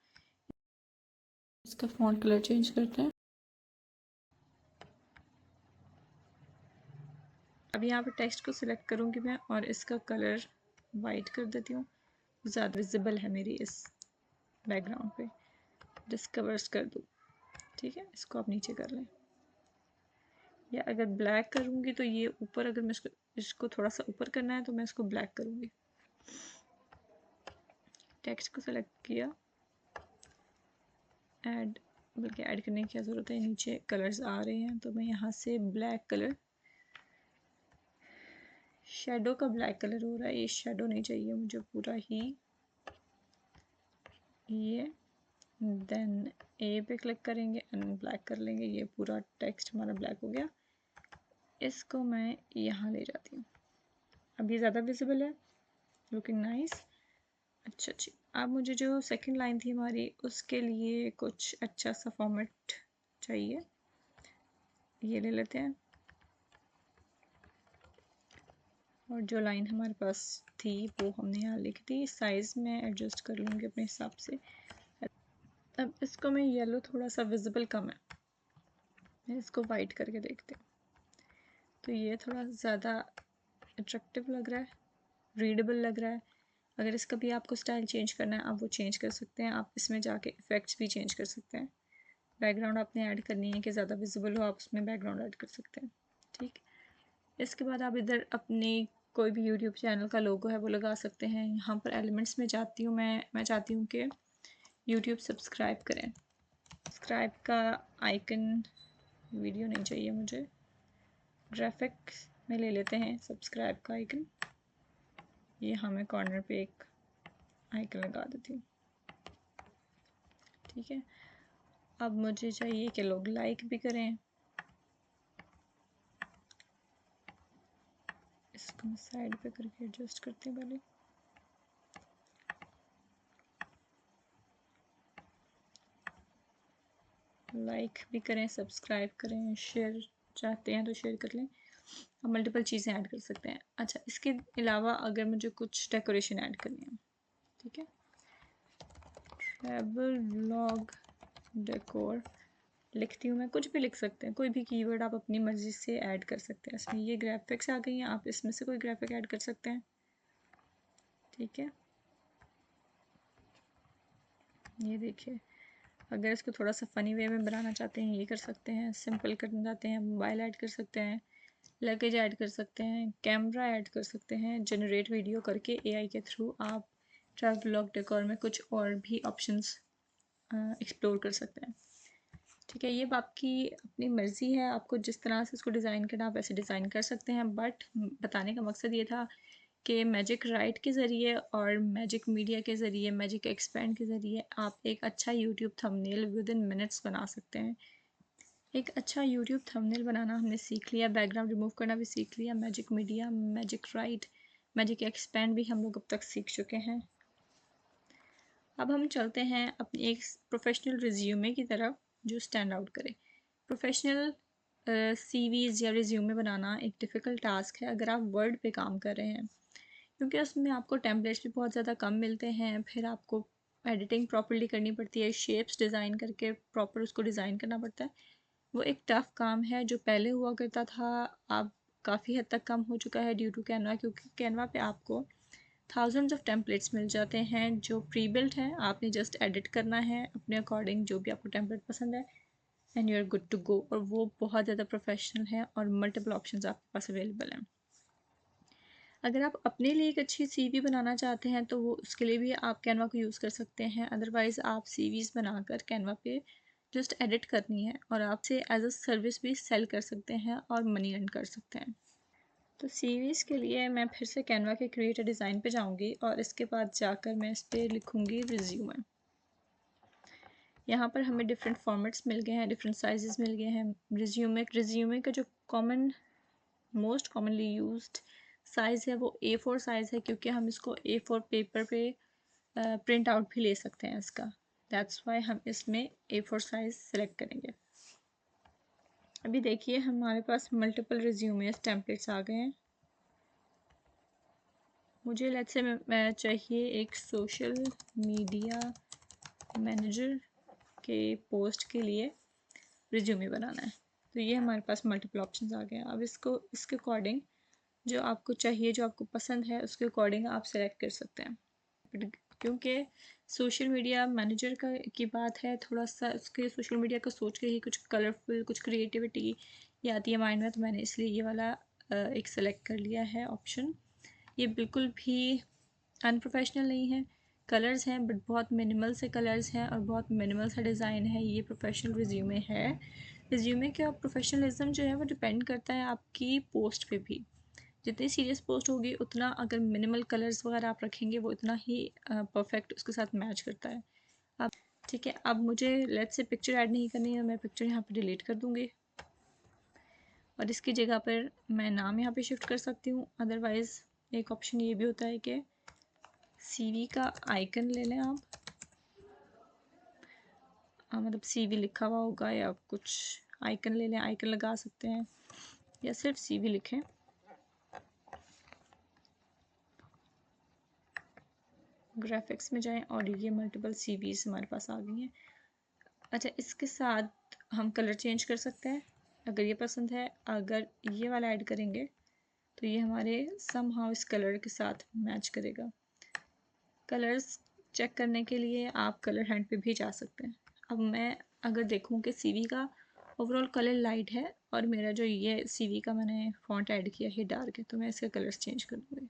इसका फॉन्ट कलर चेंज करते हैं। अब यहाँ पर टेक्स्ट को सिलेक्ट करूँगी मैं और इसका कलर वाइट कर देती हूँ, ज़्यादा विजिबल है मेरी इस बैकग्राउंड पे। डिस्कवर्स कर दूँ, ठीक है, इसको आप नीचे कर लें। या अगर ब्लैक करूँगी तो ये ऊपर, अगर मैं इसको थोड़ा सा ऊपर करना है तो मैं इसको ब्लैक करूँगी। टेक्स्ट को सिलेक्ट किया, ऐड, बल्कि ऐड करने की क्या ज़रूरत है, नीचे कलर्स आ रहे हैं तो मैं यहाँ से ब्लैक कलर, शेडो का ब्लैक कलर हो रहा है, ये शेडो नहीं चाहिए मुझे, पूरा ही ये, देन ए पे क्लिक करेंगे एंड ब्लैक कर लेंगे, ये पूरा टेक्स्ट हमारा ब्लैक हो गया। इसको मैं यहाँ ले जाती हूँ, अब ये ज़्यादा विजिबल है, लुकिंग नाइस। अच्छा जी, अब मुझे जो सेकंड लाइन थी हमारी, उसके लिए कुछ अच्छा सा फॉर्मेट चाहिए। ये ले लेते हैं। और जो लाइन हमारे पास थी वो हमने यहाँ लिख दी। साइज़ में एडजस्ट कर लूँगी अपने हिसाब से। अब इसको मैं येलो थोड़ा सा विजिबल कम है, मैं इसको वाइट करके देखते हैं। तो ये थोड़ा ज़्यादा अट्रैक्टिव लग रहा है, रीडेबल लग रहा है। अगर इसका भी आपको स्टाइल चेंज करना है आप वो चेंज कर सकते हैं। आप इसमें जाके इफ़ेक्ट्स भी चेंज कर सकते हैं। बैकग्राउंड आपने ऐड करनी है कि ज़्यादा विजिबल हो, आप उसमें बैकग्राउंड ऐड कर सकते हैं। ठीक, इसके बाद आप इधर अपनी कोई भी यूट्यूब चैनल का लोगो है वो लगा सकते हैं। यहाँ पर एलिमेंट्स में जाती हूँ मैं चाहती हूँ कि यूट्यूब सब्सक्राइब करें। सब्सक्राइब का आइकन, वीडियो नहीं चाहिए मुझे, ग्राफिक्स में ले लेते हैं सब्सक्राइब का आइकन। ये हमें कॉर्नर पे एक आइकन लगा देती हूँ। ठीक है, अब मुझे चाहिए कि लोग लाइक भी करें। इसको मैं साइड पे करके एडजस्ट करती हूँ पहले। लाइक भी करें, सब्सक्राइब करें, शेयर चाहते हैं तो शेयर कर लें। अब मल्टीपल चीज़ें ऐड कर सकते हैं। अच्छा, इसके अलावा अगर मुझे कुछ डेकोरेशन ऐड करनी है, ठीक है, ट्रैवल व्लॉग डेकोर लिखती हूँ मैं। कुछ भी लिख सकते हैं, कोई भी कीवर्ड आप अपनी मर्ज़ी से ऐड कर सकते हैं इसमें। ये ग्राफिक्स आ गई हैं, आप इसमें से कोई ग्राफिक ऐड कर सकते हैं। ठीक है, ये देखिए, अगर इसको थोड़ा सा फ़नी वे में बनाना चाहते हैं ये कर सकते हैं। सिंपल करना चाहते हैं मोबाइल ऐड कर सकते हैं, लगेज ऐड कर सकते हैं, कैमरा ऐड कर सकते हैं। जनरेट वीडियो करके एआई के थ्रू आप ट्रैवल व्लॉग डेकोर में कुछ और भी ऑप्शंस एक्सप्लोर कर सकते हैं। ठीक है, ये आपकी अपनी मर्ज़ी है, आपको जिस तरह से इसको डिज़ाइन करना आप वैसे डिज़ाइन कर सकते हैं। बट बताने का मकसद ये था कि मैजिक राइट के ज़रिए और मैजिक मीडिया के ज़रिए, मैजिक एक्सपैंड के ज़रिए आप एक अच्छा YouTube thumbnail with in minutes बना सकते हैं। एक अच्छा यूट्यूब थंबनेल बनाना हमने सीख लिया, बैकग्राउंड रिमूव करना भी सीख लिया, magic media, magic right, magic expand भी हम लोग अब तक सीख चुके हैं। अब हम चलते हैं अपनी एक प्रोफेशनल रिज्यूमे की तरफ जो स्टैंड आउट करे। प्रोफेशनल सीवीज़ या रिज्यूमे बनाना एक डिफ़िकल्ट टास्क है अगर आप वर्ड पे काम कर रहे हैं, क्योंकि उसमें आपको टेम्पलेट्स भी बहुत ज़्यादा कम मिलते हैं। फिर आपको एडिटिंग प्रॉपर्ली करनी पड़ती है, शेप्स डिज़ाइन करके प्रॉपर उसको डिज़ाइन करना पड़ता है। वो एक टफ़ काम है जो पहले हुआ करता था, अब काफ़ी हद तक कम हो चुका है ड्यू टू कैनवा, क्योंकि कैनवा पे आपको थाउजेंड्स ऑफ टेम्पलेट्स मिल जाते हैं जो प्री बिल्ट हैं। आपने जस्ट एडिट करना है अपने अकॉर्डिंग, जो भी आपको टेम्पलेट पसंद है, and you are good to go. और वो बहुत ज़्यादा प्रोफेशनल है और मल्टीपल ऑप्शंस आपके पास अवेलेबल हैं। अगर आप अपने लिए एक अच्छी सीवी बनाना चाहते हैं तो वो उसके लिए भी आप कैनवा को यूज़ कर सकते हैं। अदरवाइज़ आप सीवीज़ बनाकर कैनवा पे जस्ट एडिट करनी है और आपसे एज अ सर्विस भी सेल कर सकते हैं और मनी अर्न कर सकते हैं। तो सीवीज़ के लिए मैं फिर से कैनवा के क्रिएट अ डिज़ाइन पे जाऊंगी और इसके बाद जाकर मैं इस पर लिखूँगी रिज्यूमे। यहाँ पर हमें डिफरेंट फॉर्मेट्स मिल गए हैं, डिफरेंट साइजेस मिल गए हैं। रिज्यूमे का जो मोस्ट कॉमनली यूज्ड साइज़ है वो A4 साइज़ है, क्योंकि हम इसको A4 पेपर पे प्रिंट आउट भी ले सकते हैं इसका। दैट्स वाई हम इसमें A4 साइज़ सेलेक्ट करेंगे। अभी देखिए हमारे पास मल्टीपल रिज्यूमेस टेम्पलेट्स आ गए हैं। मुझे लेट्स से मैं चाहिए एक सोशल मीडिया मैनेजर के पोस्ट के लिए रिज्यूमे बनाना है। तो ये हमारे पास मल्टीपल ऑप्शंस आ गए हैं। अब इसको इसके अकॉर्डिंग जो आपको चाहिए, जो आपको पसंद है, उसके अकॉर्डिंग आप सेलेक्ट कर सकते हैं। क्योंकि सोशल मीडिया मैनेजर का की बात है, थोड़ा सा उसके सोशल मीडिया को सोच के ही कुछ कलरफुल, कुछ क्रिएटिविटी ये आती है माइंड में, तो मैंने इसलिए ये वाला एक सेलेक्ट कर लिया है ऑप्शन। ये बिल्कुल भी अनप्रोफेशनल नहीं है, कलर्स हैं बट बहुत मिनिमल से कलर्स हैं और बहुत मिनिमल सा डिज़ाइन है। ये प्रोफेशनल रिज्यूमे है। रिज्यूमे का प्रोफेशनलिज्म जो है वो डिपेंड करता है आपकी पोस्ट पे भी। जितनी सीरियस पोस्ट होगी उतना अगर मिनिमल कलर्स वगैरह आप रखेंगे वो उतना ही परफेक्ट उसके साथ मैच करता है। अब ठीक है, अब मुझे लेट्स से पिक्चर ऐड नहीं करनी है, मैं पिक्चर यहाँ पर डिलीट कर दूँगी और इसकी जगह पर मैं नाम यहाँ पे शिफ्ट कर सकती हूँ। अदरवाइज़ एक ऑप्शन ये भी होता है कि सीवी का आइकन ले लें आप, मतलब सीवी लिखा हुआ होगा या कुछ आइकन ले लें, आइकन लगा सकते हैं या सिर्फ सीवी लिखें। ग्राफिक्स में जाएं और ये मल्टीपल सीवीज हमारे पास आ गई हैं। अच्छा, इसके साथ हम कलर चेंज कर सकते हैं अगर ये पसंद है। अगर ये वाला ऐड करेंगे तो ये हमारे समहाउ इस कलर के साथ मैच करेगा। कलर्स चेक करने के लिए आप कलर हैंड पे भी जा सकते हैं। अब मैं अगर देखूं कि सीवी का ओवरऑल कलर लाइट है और मेरा जो ये सीवी का मैंने फॉन्ट ऐड किया है डार्क है, तो मैं इसका कलर्स चेंज कर दूँगी।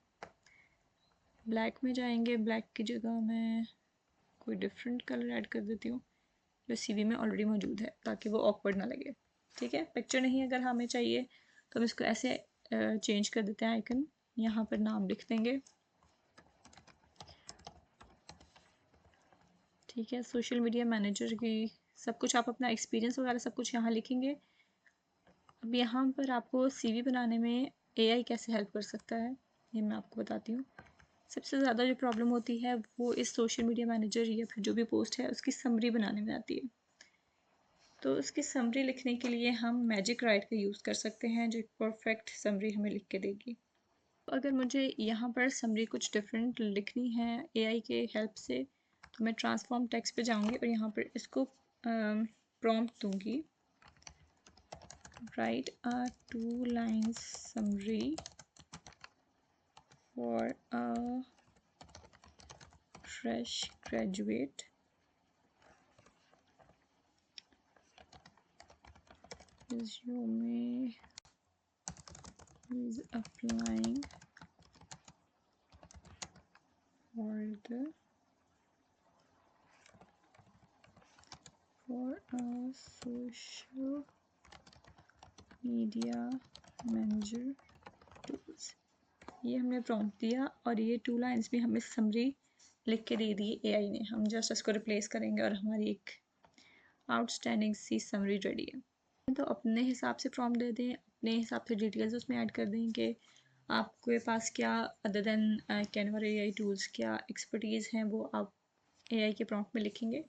ब्लैक में जाएंगे, ब्लैक की जगह मैं कोई डिफरेंट कलर ऐड कर देती हूँ जो सीवी में ऑलरेडी मौजूद है, ताकि वो ऑकवर्ड ना लगे। ठीक है, पिक्चर नहीं अगर हमें चाहिए तो हम इसको ऐसे चेंज कर देते हैं आइकन, यहाँ पर नाम लिख देंगे। ठीक है, सोशल मीडिया मैनेजर की सब कुछ आप अपना एक्सपीरियंस वगैरह सब कुछ यहाँ लिखेंगे। अब यहाँ पर आपको सीवी बनाने में एआई कैसे हेल्प कर सकता है ये मैं आपको बताती हूँ। सबसे ज़्यादा जो प्रॉब्लम होती है वो इस सोशल मीडिया मैनेजर या फिर जो भी पोस्ट है उसकी समरी बनाने में आती है। तो उसकी समरी लिखने के लिए हम मैजिक राइट का यूज़ कर सकते हैं जो एक परफेक्ट समरी हमें लिख के देगी। अगर मुझे यहाँ पर समरी कुछ डिफरेंट लिखनी है एआई के हेल्प से, तो मैं ट्रांसफॉर्म टेक्स्ट पे जाऊँगी और यहाँ पर इसको प्रॉम्प्ट दूँगी, right a 2 lines summary for a fresh graduate resume is applying for a social media manager tools। ये हमने प्रॉम्प्ट दिया और ये 2 लाइन्स भी हमें समरी लिख के दे दी एआई ने। हम जस्ट इसको रिप्लेस करेंगे और हमारी एक आउटस्टैंडिंग सी समरी रेडी है। तो अपने हिसाब से प्रॉम्प्ट दे दें, अपने हिसाब से डिटेल्स उसमें ऐड कर दें कि आपके पास क्या other than Canva AI tools क्या एक्सपर्टीज़ हैं, वो आप एआई के प्रॉम्प्ट में लिखेंगे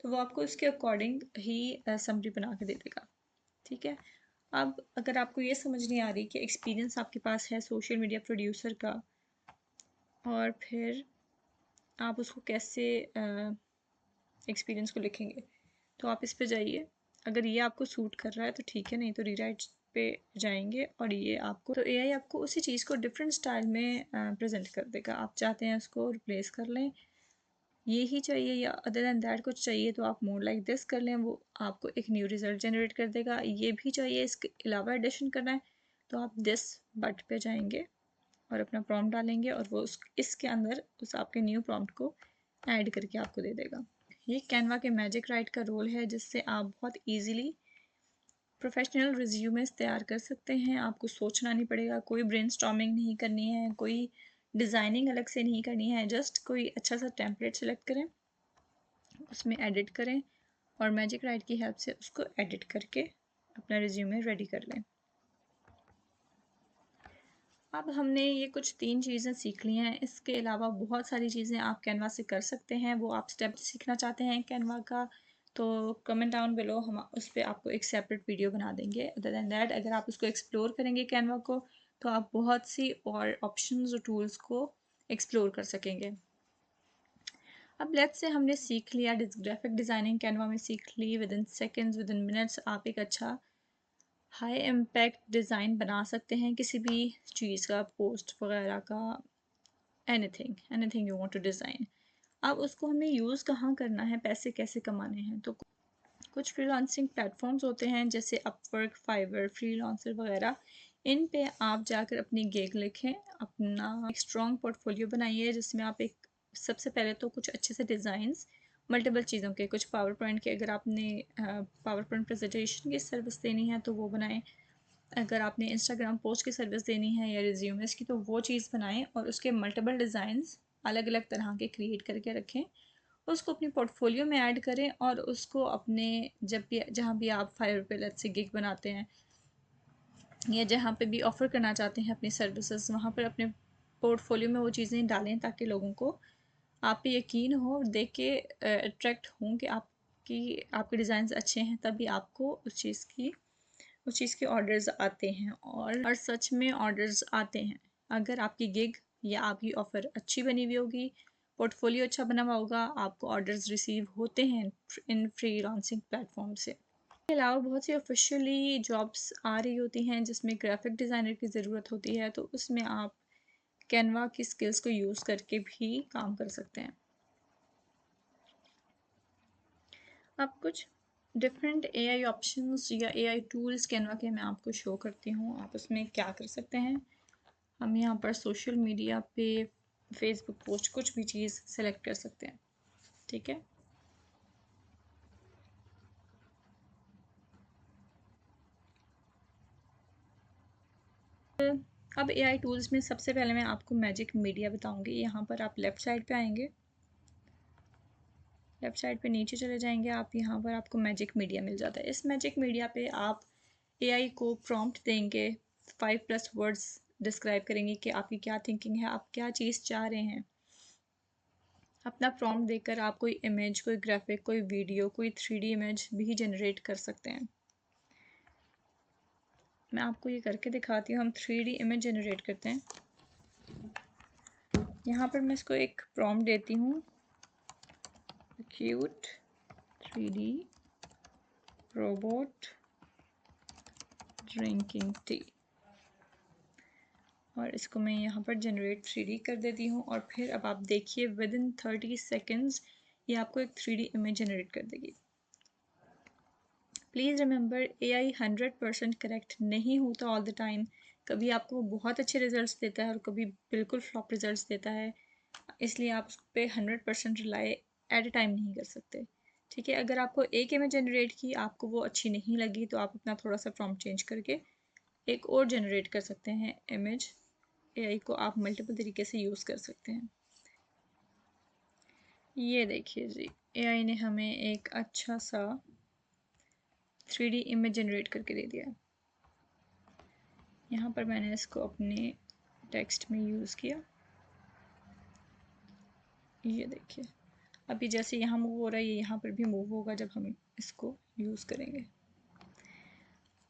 तो वो आपको उसके अकॉर्डिंग ही समरी बना के दे देगा। ठीक है, अब अगर आपको ये समझ नहीं आ रही कि एक्सपीरियंस आपके पास है सोशल मीडिया प्रोड्यूसर का और फिर आप उसको कैसे एक्सपीरियंस को लिखेंगे, तो आप इस पे जाइए। अगर ये आपको सूट कर रहा है तो ठीक है, नहीं तो रीराइट पे जाएंगे और ये आपको, तो एआई आपको उसी चीज़ को डिफरेंट स्टाइल में प्रेजेंट कर देगा। आप चाहते हैं उसको रिप्लेस कर लें, ये ही चाहिए या अदर दैन दैट कुछ चाहिए तो आप मोर लाइक दिस कर लें, वो आपको एक न्यू रिजल्ट जनरेट कर देगा। ये भी चाहिए इसके अलावा एडिशन करना है तो आप दिस बट पे जाएंगे और अपना प्रॉम्प्ट डालेंगे और वो इसके अंदर उस आपके न्यू प्रॉम्प्ट को ऐड करके आपको दे देगा। ये कैनवा के मैजिक राइट का रोल है जिससे आप बहुत ईजीली प्रोफेशनल रिज्यूमेस तैयार कर सकते हैं। आपको सोचना नहीं पड़ेगा, कोई ब्रेनस्टॉर्मिंग नहीं करनी है, कोई डिज़ाइनिंग अलग से नहीं करनी है। जस्ट कोई अच्छा सा टेम्पलेट सेलेक्ट करें, उसमें एडिट करें और मैजिक राइट की हेल्प से उसको एडिट करके अपना रिज्यूमे रेडी कर लें। अब हमने ये कुछ 3 चीज़ें सीख ली हैं, इसके अलावा बहुत सारी चीज़ें आप कैनवा से कर सकते हैं। वो आप स्टेप सीखना चाहते हैं कैनवा का तो कमेंट डाउन बिलो, हम उस पर आपको एक सेपरेट वीडियो बना देंगे। अदर दैन दैट अगर आप उसको एक्सप्लोर करेंगे कैनवा को तो आप बहुत सी और ऑप्शंस और टूल्स को एक्सप्लोर कर सकेंगे। अब लेट्स से हमने सीख लिया ग्राफिक डिज़ाइनिंग कैनवा में सीख ली, within seconds within minutes आप एक अच्छा हाई इम्पैक्ट डिज़ाइन बना सकते हैं किसी भी चीज़ का, पोस्ट वगैरह का, anything you want to design. अब उसको हमें यूज़ कहाँ करना है, पैसे कैसे कमाने हैं, तो कुछ फ्रीलांसिंग प्लेटफॉर्म्स होते हैं जैसे अपवर्क, फाइवर, फ्रीलांसर वगैरह। इन पे आप जाकर अपनी गिग लिखें, अपना एक स्ट्रॉन्ग पोर्टफोलियो बनाइए जिसमें आप एक सबसे पहले तो कुछ अच्छे से डिज़ाइंस मल्टीपल चीज़ों के, कुछ पावर पॉइंट के, अगर आपने पावर पॉइंट प्रेजेंटेशन की सर्विस देनी है तो वो बनाएं, अगर आपने इंस्टाग्राम पोस्ट की सर्विस देनी है या रिज्यूमेस की तो वो चीज़ बनाएं और उसके मल्टीपल डिज़ाइंस अलग अलग तरह के क्रिएट करके रखें, उसको अपनी पोर्टफोलियो में ऐड करें और उसको अपने जब भी जहाँ भी आप फाइवर पे लेट्स से गिग बनाते हैं या जहाँ पे भी ऑफ़र करना चाहते हैं अपनी सर्विसेज, वहाँ पर अपने पोर्टफोलियो में वो चीज़ें डालें ताकि लोगों को आप पे यकीन हो और देख के अट्रैक्ट हों कि आपके डिज़ाइन अच्छे हैं, तभी आपको उस चीज़ के ऑर्डर्स आते हैं और सच में ऑर्डर्स आते हैं। अगर आपकी गिग या आपकी ऑफ़र अच्छी बनी हुई होगी, पोर्टफोलियो अच्छा बना हुआ होगा, आपको ऑर्डर्स रिसीव होते हैं इन फ्रीलांसिंग प्लेटफॉर्म से। इसके अलावा बहुत सी ऑफिशियली जॉब्स आ रही होती हैं जिसमें ग्राफिक डिज़ाइनर की ज़रूरत होती है, तो उसमें आप कैनवा की स्किल्स को यूज़ करके भी काम कर सकते हैं। अब कुछ डिफरेंट एआई ऑप्शंस या एआई टूल्स कैनवा के मैं आपको शो करती हूँ। आप उसमें क्या कर सकते हैं, हम यहाँ पर सोशल मीडिया पे फेसबुक पोस्ट कुछ भी चीज़ सेलेक्ट कर सकते हैं, ठीक है। अब एआई टूल्स में सबसे पहले मैं आपको मैजिक मीडिया बताऊंगी। यहाँ पर आप लेफ़्ट साइड पे आएंगे, लेफ़्ट साइड पे नीचे चले जाएंगे आप, यहाँ पर आपको मैजिक मीडिया मिल जाता है। इस मैजिक मीडिया पे आप एआई को प्रॉम्प्ट देंगे, 5+ वर्ड्स डिस्क्राइब करेंगे कि आपकी क्या थिंकिंग है, आप क्या चीज़ चाह रहे हैं। अपना प्रॉम्प्ट देकर आप कोई इमेज, कोई ग्राफिक, कोई वीडियो, कोई 3D इमेज भी जनरेट कर सकते हैं। मैं आपको ये करके दिखाती हूँ। हम 3D इमेज जनरेट करते हैं। यहाँ पर मैं इसको एक प्रॉम्प्ट देती हूँ, cute 3D robot drinking tea, और इसको मैं यहाँ पर जनरेट 3D कर देती हूँ। और फिर अब आप देखिए विदिन 30 सेकेंड्स ये आपको एक 3D इमेज जनरेट कर देगी। प्लीज़ रिमेंबर, एआई 100% करेक्ट नहीं होता ऑल द टाइम। कभी आपको बहुत अच्छे रिजल्ट्स देता है और कभी बिल्कुल फ्लॉप रिजल्ट्स देता है, इसलिए आप उस पर 100% रिलाई एट अ टाइम नहीं कर सकते, ठीक है। अगर आपको एक इमेज जनरेट की, आपको वो अच्छी नहीं लगी, तो आप अपना थोड़ा सा प्रॉम्प्ट चेंज करके एक और जनरेट कर सकते हैं इमेज। एआई को आप मल्टीपल तरीके से यूज़ कर सकते हैं। ये देखिए जी, एआई ने हमें एक अच्छा सा 3D इमेज जनरेट करके दे दिया है। यहाँ पर मैंने इसको अपने टेक्स्ट में यूज़ किया। ये देखिए, अभी जैसे यहाँ मूव हो रहा है, ये यहाँ पर भी मूव होगा जब हम इसको यूज़ करेंगे।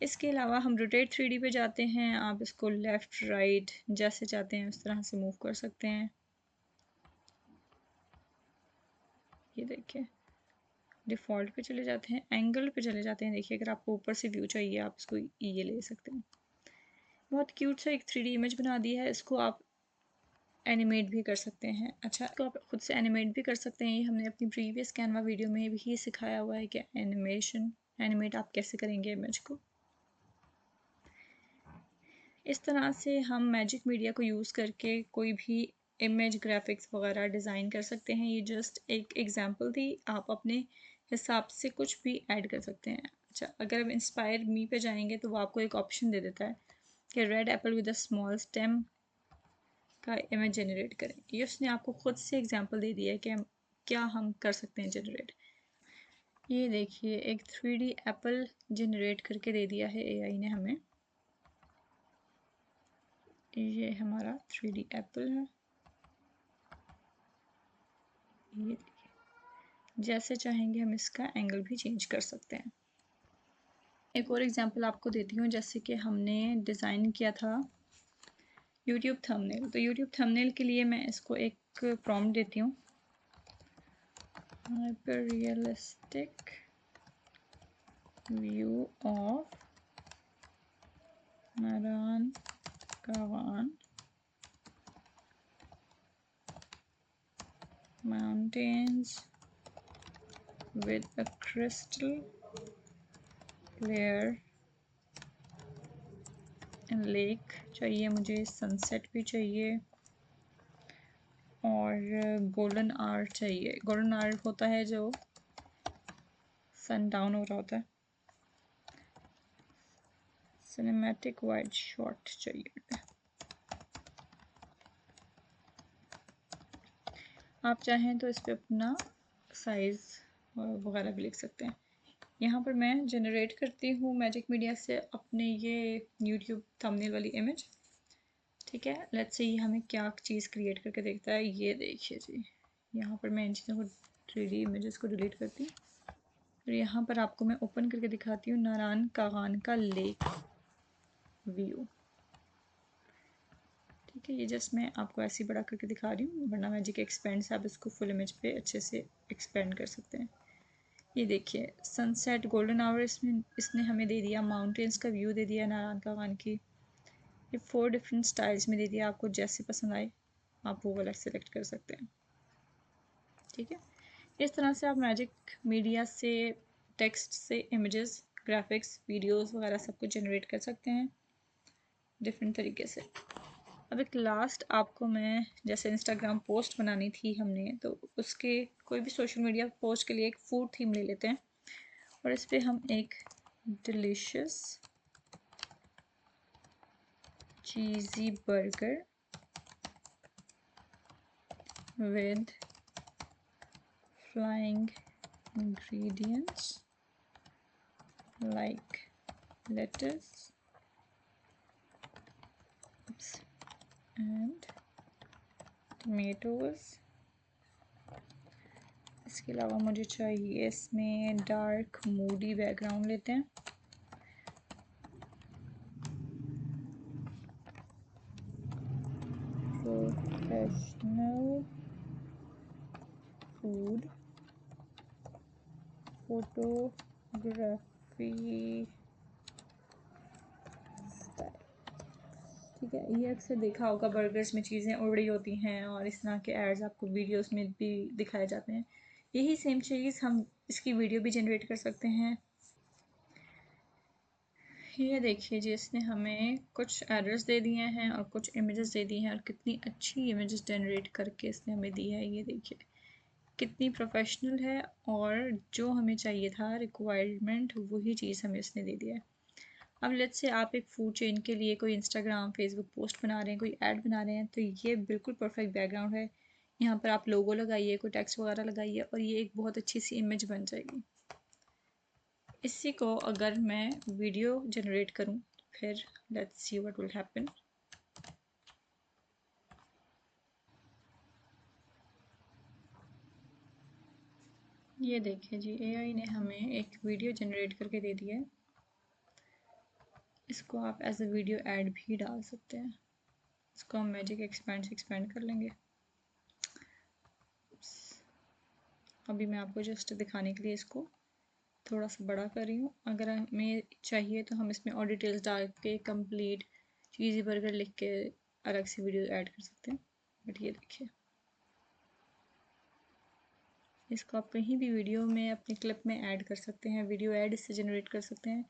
इसके अलावा हम रोटेट 3D पे जाते हैं। आप इसको लेफ़्ट राइट जैसे चाहते हैं उस तरह से मूव कर सकते हैं। ये देखिए, डिफ़ॉल्ट पे चले जाते हैं, एंगल पे चले जाते हैं। देखिए, अगर आपको ऊपर से व्यू चाहिए, आप इसको ये ले सकते हैं। बहुत क्यूट सा एक 3D इमेज बना दी है। इसको आप एनिमेट भी कर सकते हैं। अच्छा, इसको आप खुद से एनिमेट भी कर सकते हैं। ये हमने अपनी प्रीवियस कैनवा वीडियो में भी सिखाया हुआ है कि एनिमेट आप कैसे करेंगे इमेज को। इस तरह से हम मैजिक मीडिया को यूज़ करके कोई भी इमेज, ग्राफिक्स वगैरह डिज़ाइन कर सकते हैं। ये जस्ट एक एग्जांपल थी, आप अपने हिसाब से कुछ भी ऐड कर सकते हैं। अच्छा, अगर हम इंस्पायर मी पे जाएंगे तो वो आपको एक ऑप्शन दे देता है कि red Apple with a small stem का इमेज जनरेट करें। ये उसने आपको खुद से एग्जांपल दे दिया है कि क्या हम कर सकते हैं जनरेट। ये देखिए, एक 3D एप्पल जनरेट करके दे दिया है एआई ने हमें। ये हमारा 3D एप्पल है। ये देखिए, जैसे चाहेंगे हम इसका एंगल भी चेंज कर सकते हैं। एक और एग्जांपल आपको देती हूँ, जैसे कि हमने डिज़ाइन किया था यूट्यूब थंबनेल। तो यूट्यूब थंबनेल के लिए मैं इसको एक प्रॉम्प्ट देती हूँ, hyper realistic view of Naran Kaghan mountains with a crystal clear lake चाहिए मुझे, सनसेट भी चाहिए और गोल्डन आवर चाहिए। गोल्डन आवर होता है जो सन डाउन हो रहा होता है। सिनेमैटिक वाइड शॉट चाहिए। आप चाहें तो इस पर अपना साइज़ वगैरह भी लिख सकते हैं। यहाँ पर मैं जनरेट करती हूँ मैजिक मीडिया से अपने ये यूट्यूब थंबनेल वाली इमेज, ठीक है। लेट्स से ये हमें क्या चीज़ क्रिएट करके देखता है। ये देखिए जी, यहाँ पर मैं इन चीज़ों को 3D इमेजेस को डिलीट करती हूँ। फिर यहाँ पर आपको मैं ओपन करके दिखाती हूँ नारायण कागान का लेक व्यू। ठीक है, ये जस्ट मैं आपको ऐसे ही बड़ा करके दिखा रही हूँ, वरना मैजिक एक्सपेंड से आप इसको फुल इमेज पे अच्छे से एक्सपेंड कर सकते हैं। ये देखिए सनसेट गोल्डन आवर इसमें इसने हमें दे दिया, माउंटेन्स का व्यू दे दिया नारायण कागान की। ये 4 डिफरेंट स्टाइल्स में दे दिया, आपको जैसे पसंद आए आप वो वाला सेलेक्ट कर सकते हैं। ठीक है, इस तरह से आप मैजिक मीडिया से, टेक्स्ट से इमेजेस, ग्राफिक्स, वीडियोस वगैरह सब कुछ जनरेट कर सकते हैं डिफरेंट तरीके से। अब एक लास्ट आपको मैं, जैसे इंस्टाग्राम पोस्ट बनानी थी हमने, तो उसके कोई भी सोशल मीडिया पोस्ट के लिए एक फूड थीम ले लेते हैं और इस पर हम एक delicious cheesy burger with flying ingredients like lettuce and tomatoes। इसके अलावा मुझे चाहिए इसमें डार्क मूडी बैकग्राउंड लेते हैं। Professional food photography style. ठीक है, ये अक्सर देखा होगा बर्गर्स में चीज़ें उड़ रही होती हैं और इस तरह के एड्स आपको वीडियोस में भी दिखाए जाते हैं। यही सेम चीज़ हम इसकी वीडियो भी जनरेट कर सकते हैं। ये देखिए जी, इसने हमें कुछ एरर्स दे दिए हैं और कुछ इमेजेस दे दी हैं, और कितनी अच्छी इमेजेस जनरेट करके इसने हमें दी है। ये देखिए कितनी प्रोफेशनल है, और जो हमें चाहिए था रिक्वायरमेंट वही चीज़ हमें इसने दे दिया है। अब लेट्स से आप एक फूड चेन के लिए कोई इंस्टाग्राम फेसबुक पोस्ट बना रहे हैं, कोई ऐड बना रहे हैं, तो ये बिल्कुल परफेक्ट बैकग्राउंड है। यहाँ पर आप लोगो लगाइए, कोई टेक्स्ट वगैरह लगाइए और ये एक बहुत अच्छी सी इमेज बन जाएगी। इसी को अगर मैं वीडियो जनरेट करूँ, फिर let's see what will happen. ये देखिए जी, एआई ने हमें एक वीडियो जनरेट करके दे दिया है। इसको आप एज अ वीडियो ऐड भी डाल सकते हैं। इसको हम मैजिक एक्सपेंड से एक्सपेंड कर लेंगे। अभी मैं आपको जस्ट दिखाने के लिए इसको थोड़ा सा बड़ा कर रही हूँ। अगर हमें चाहिए तो हम इसमें और डिटेल्स डाल के कंप्लीट चीज़ी बर्गर लिख के अलग से वीडियो ऐड कर सकते हैं। बट ये देखिए, इसको आप कहीं भी वीडियो में अपनी क्लिप में ऐड कर सकते हैं, वीडियो ऐड इससे जनरेट कर सकते हैं।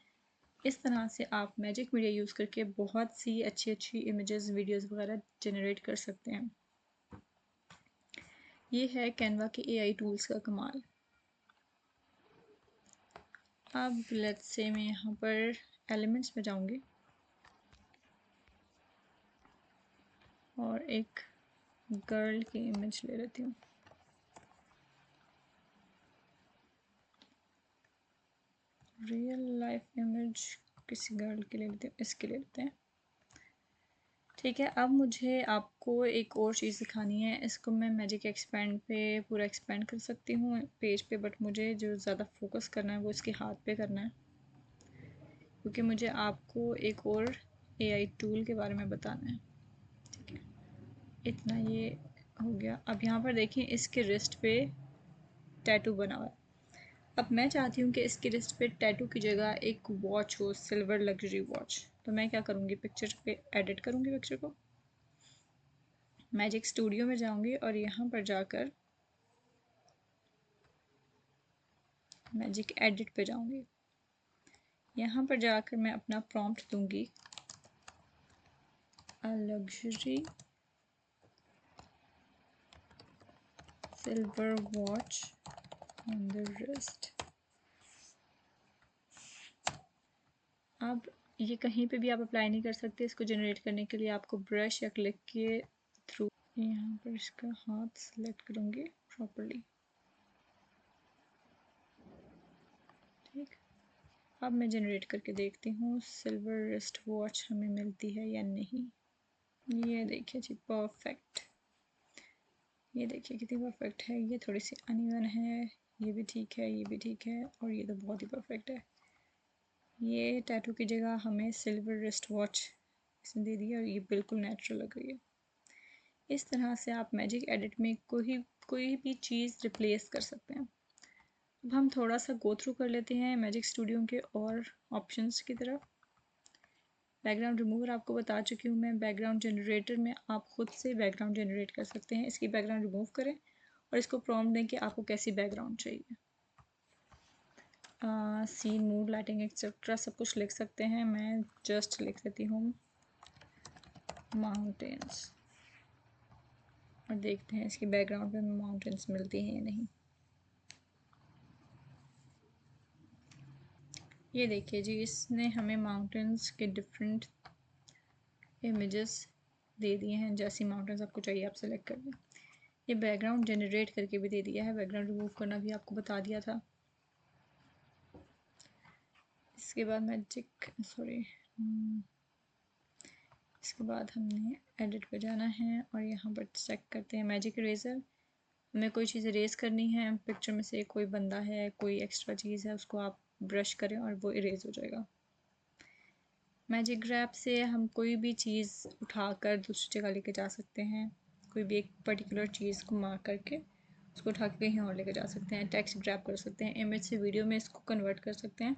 इस तरह से आप मैजिक मीडिया यूज़ करके बहुत सी अच्छी अच्छी इमेजेस, वीडियोस वगैरह जनरेट कर सकते हैं। ये है कैनवा के एआई टूल्स का कमाल। अब लेट्स से मैं यहाँ पर एलिमेंट्स में जाऊँगी और एक गर्ल की इमेज ले लेती हूँ। रियल लाइफ इमेज किसी गर्ल के ले लेते हैं, इसके ले लेते हैं। ठीक है, अब मुझे आपको एक और चीज़ दिखानी है। इसको मैं मैजिक एक्सपेंड पे पूरा एक्सपेंड कर सकती हूँ पेज पे, बट मुझे जो ज़्यादा फोकस करना है वो इसके हाथ पे करना है, क्योंकि मुझे आपको एक और एआई टूल के बारे में बताना है। ठीक है, इतना ये हो गया। अब यहाँ पर देखिए इसके रिस्ट पे टैटू बना हुआ है। अब मैं चाहती हूँ कि इसकी रिस्ट पे टैटू की जगह एक वॉच हो, सिल्वर लग्जरी वॉच। तो मैं क्या करूँगी, पिक्चर पे एडिट करूँगी पिक्चर को, मैजिक स्टूडियो में जाऊँगी और यहाँ पर जाकर मैजिक एडिट पे जाऊँगी। यहाँ पर जाकर मैं अपना प्रॉम्प्ट दूँगी, a luxury silver watch on the wrist. अब ये कहीं पे भी आप अप्लाई नहीं कर सकते। इसको जनरेट करने के लिए आपको ब्रश या क्लिक के थ्रू यहाँ पर इसका हाथ सेलेक्ट करूँगी प्रॉपर्ली। ठीक, अब मैं जनरेट करके देखती हूँ सिल्वर रिस्ट वॉच हमें मिलती है या नहीं। ये देखिए जी, परफेक्ट। ये देखिए कितनी परफेक्ट है। ये थोड़ी सी अनइवन है, ये भी ठीक है, ये भी ठीक है, और ये तो बहुत ही परफेक्ट है। ये टैटू की जगह हमें सिल्वर रिस्ट वॉच इसने दे दी है और ये बिल्कुल नेचुरल लग रही है। इस तरह से आप मैजिक एडिट में कोई भी चीज़ रिप्लेस कर सकते हैं। अब हम थोड़ा सा गो थ्रू कर लेते हैं मैजिक स्टूडियो के और ऑप्शंस की तरफ। बैकग्राउंड रिमूवर आपको बता चुकी हूँ मैं। बैकग्राउंड जनरेटर में आप खुद से बैकग्राउंड जनरेट कर सकते हैं। इसकी बैकग्राउंड रिमूव करें और इसको प्रॉम्प्ट दें कि आपको कैसी बैकग्राउंड चाहिए। सीन, मूड, लाइटिंग एक्सेट्रा सब कुछ लिख सकते हैं। मैं जस्ट लिख देती हूँ माउंटेन्स और देखते हैं इसकी बैकग्राउंड पे माउंटेन्स मिलती हैं या नहीं। ये देखिए जी, इसने हमें माउंटेन्स के डिफरेंट इमेजेस दे दिए हैं। जैसी माउंटेन्स आपको चाहिए आप सेलेक्ट कर लें। ये बैकग्राउंड जनरेट करके भी दे दिया है। बैकग्राउंड रिमूव करना भी आपको बता दिया था। इसके बाद इसके बाद हमने एडिट पे जाना है और यहाँ पर चेक करते हैं मैजिक इरेज़र। हमें कोई चीज़ इरेज़ करनी है, पिक्चर में से कोई बंदा है, कोई एक्स्ट्रा चीज़ है, उसको आप ब्रश करें और वो इरेज़ हो जाएगा। मैजिक ग्रैब से हम कोई भी चीज़ उठाकर दूसरी जगह लेके जा सकते हैं। कोई भी एक पर्टिकुलर चीज़ को मार्क करके उसको उठा के कहीं और लेके जा सकते हैं। टेक्स्ट ग्रैब कर सकते हैं, इमेज से वीडियो में इसको कन्वर्ट कर सकते हैं।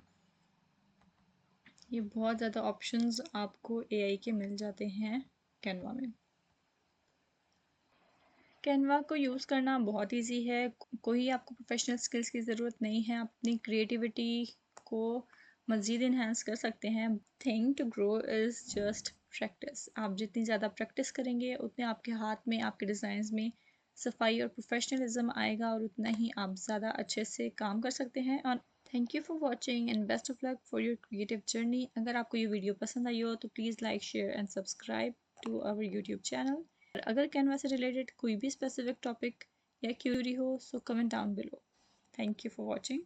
ये बहुत ज़्यादा ऑप्शंस आपको एआई के मिल जाते हैं कैनवा में। कैनवा को यूज़ करना बहुत इजी है। कोई आपको प्रोफेशनल स्किल्स की ज़रूरत नहीं है। अपनी क्रिएटिविटी को मज़ीद इन्हेंस कर सकते हैं। Thing to grow is just practice. आप जितनी ज़्यादा प्रैक्टिस करेंगे उतने आपके हाथ में, आपके डिज़ाइंस में सफाई और प्रोफेशनलिज्म आएगा और उतना ही आप ज़्यादा अच्छे से काम कर सकते हैं। और thank you for watching and best of luck for your creative journey. अगर आपको ये वीडियो पसंद आई हो तो please like, share and subscribe to our YouTube channel. अगर कैनवा से रिलेटेड कोई भी स्पेसिफिक टॉपिक या क्यूरी हो so comment down below. Thank you for watching.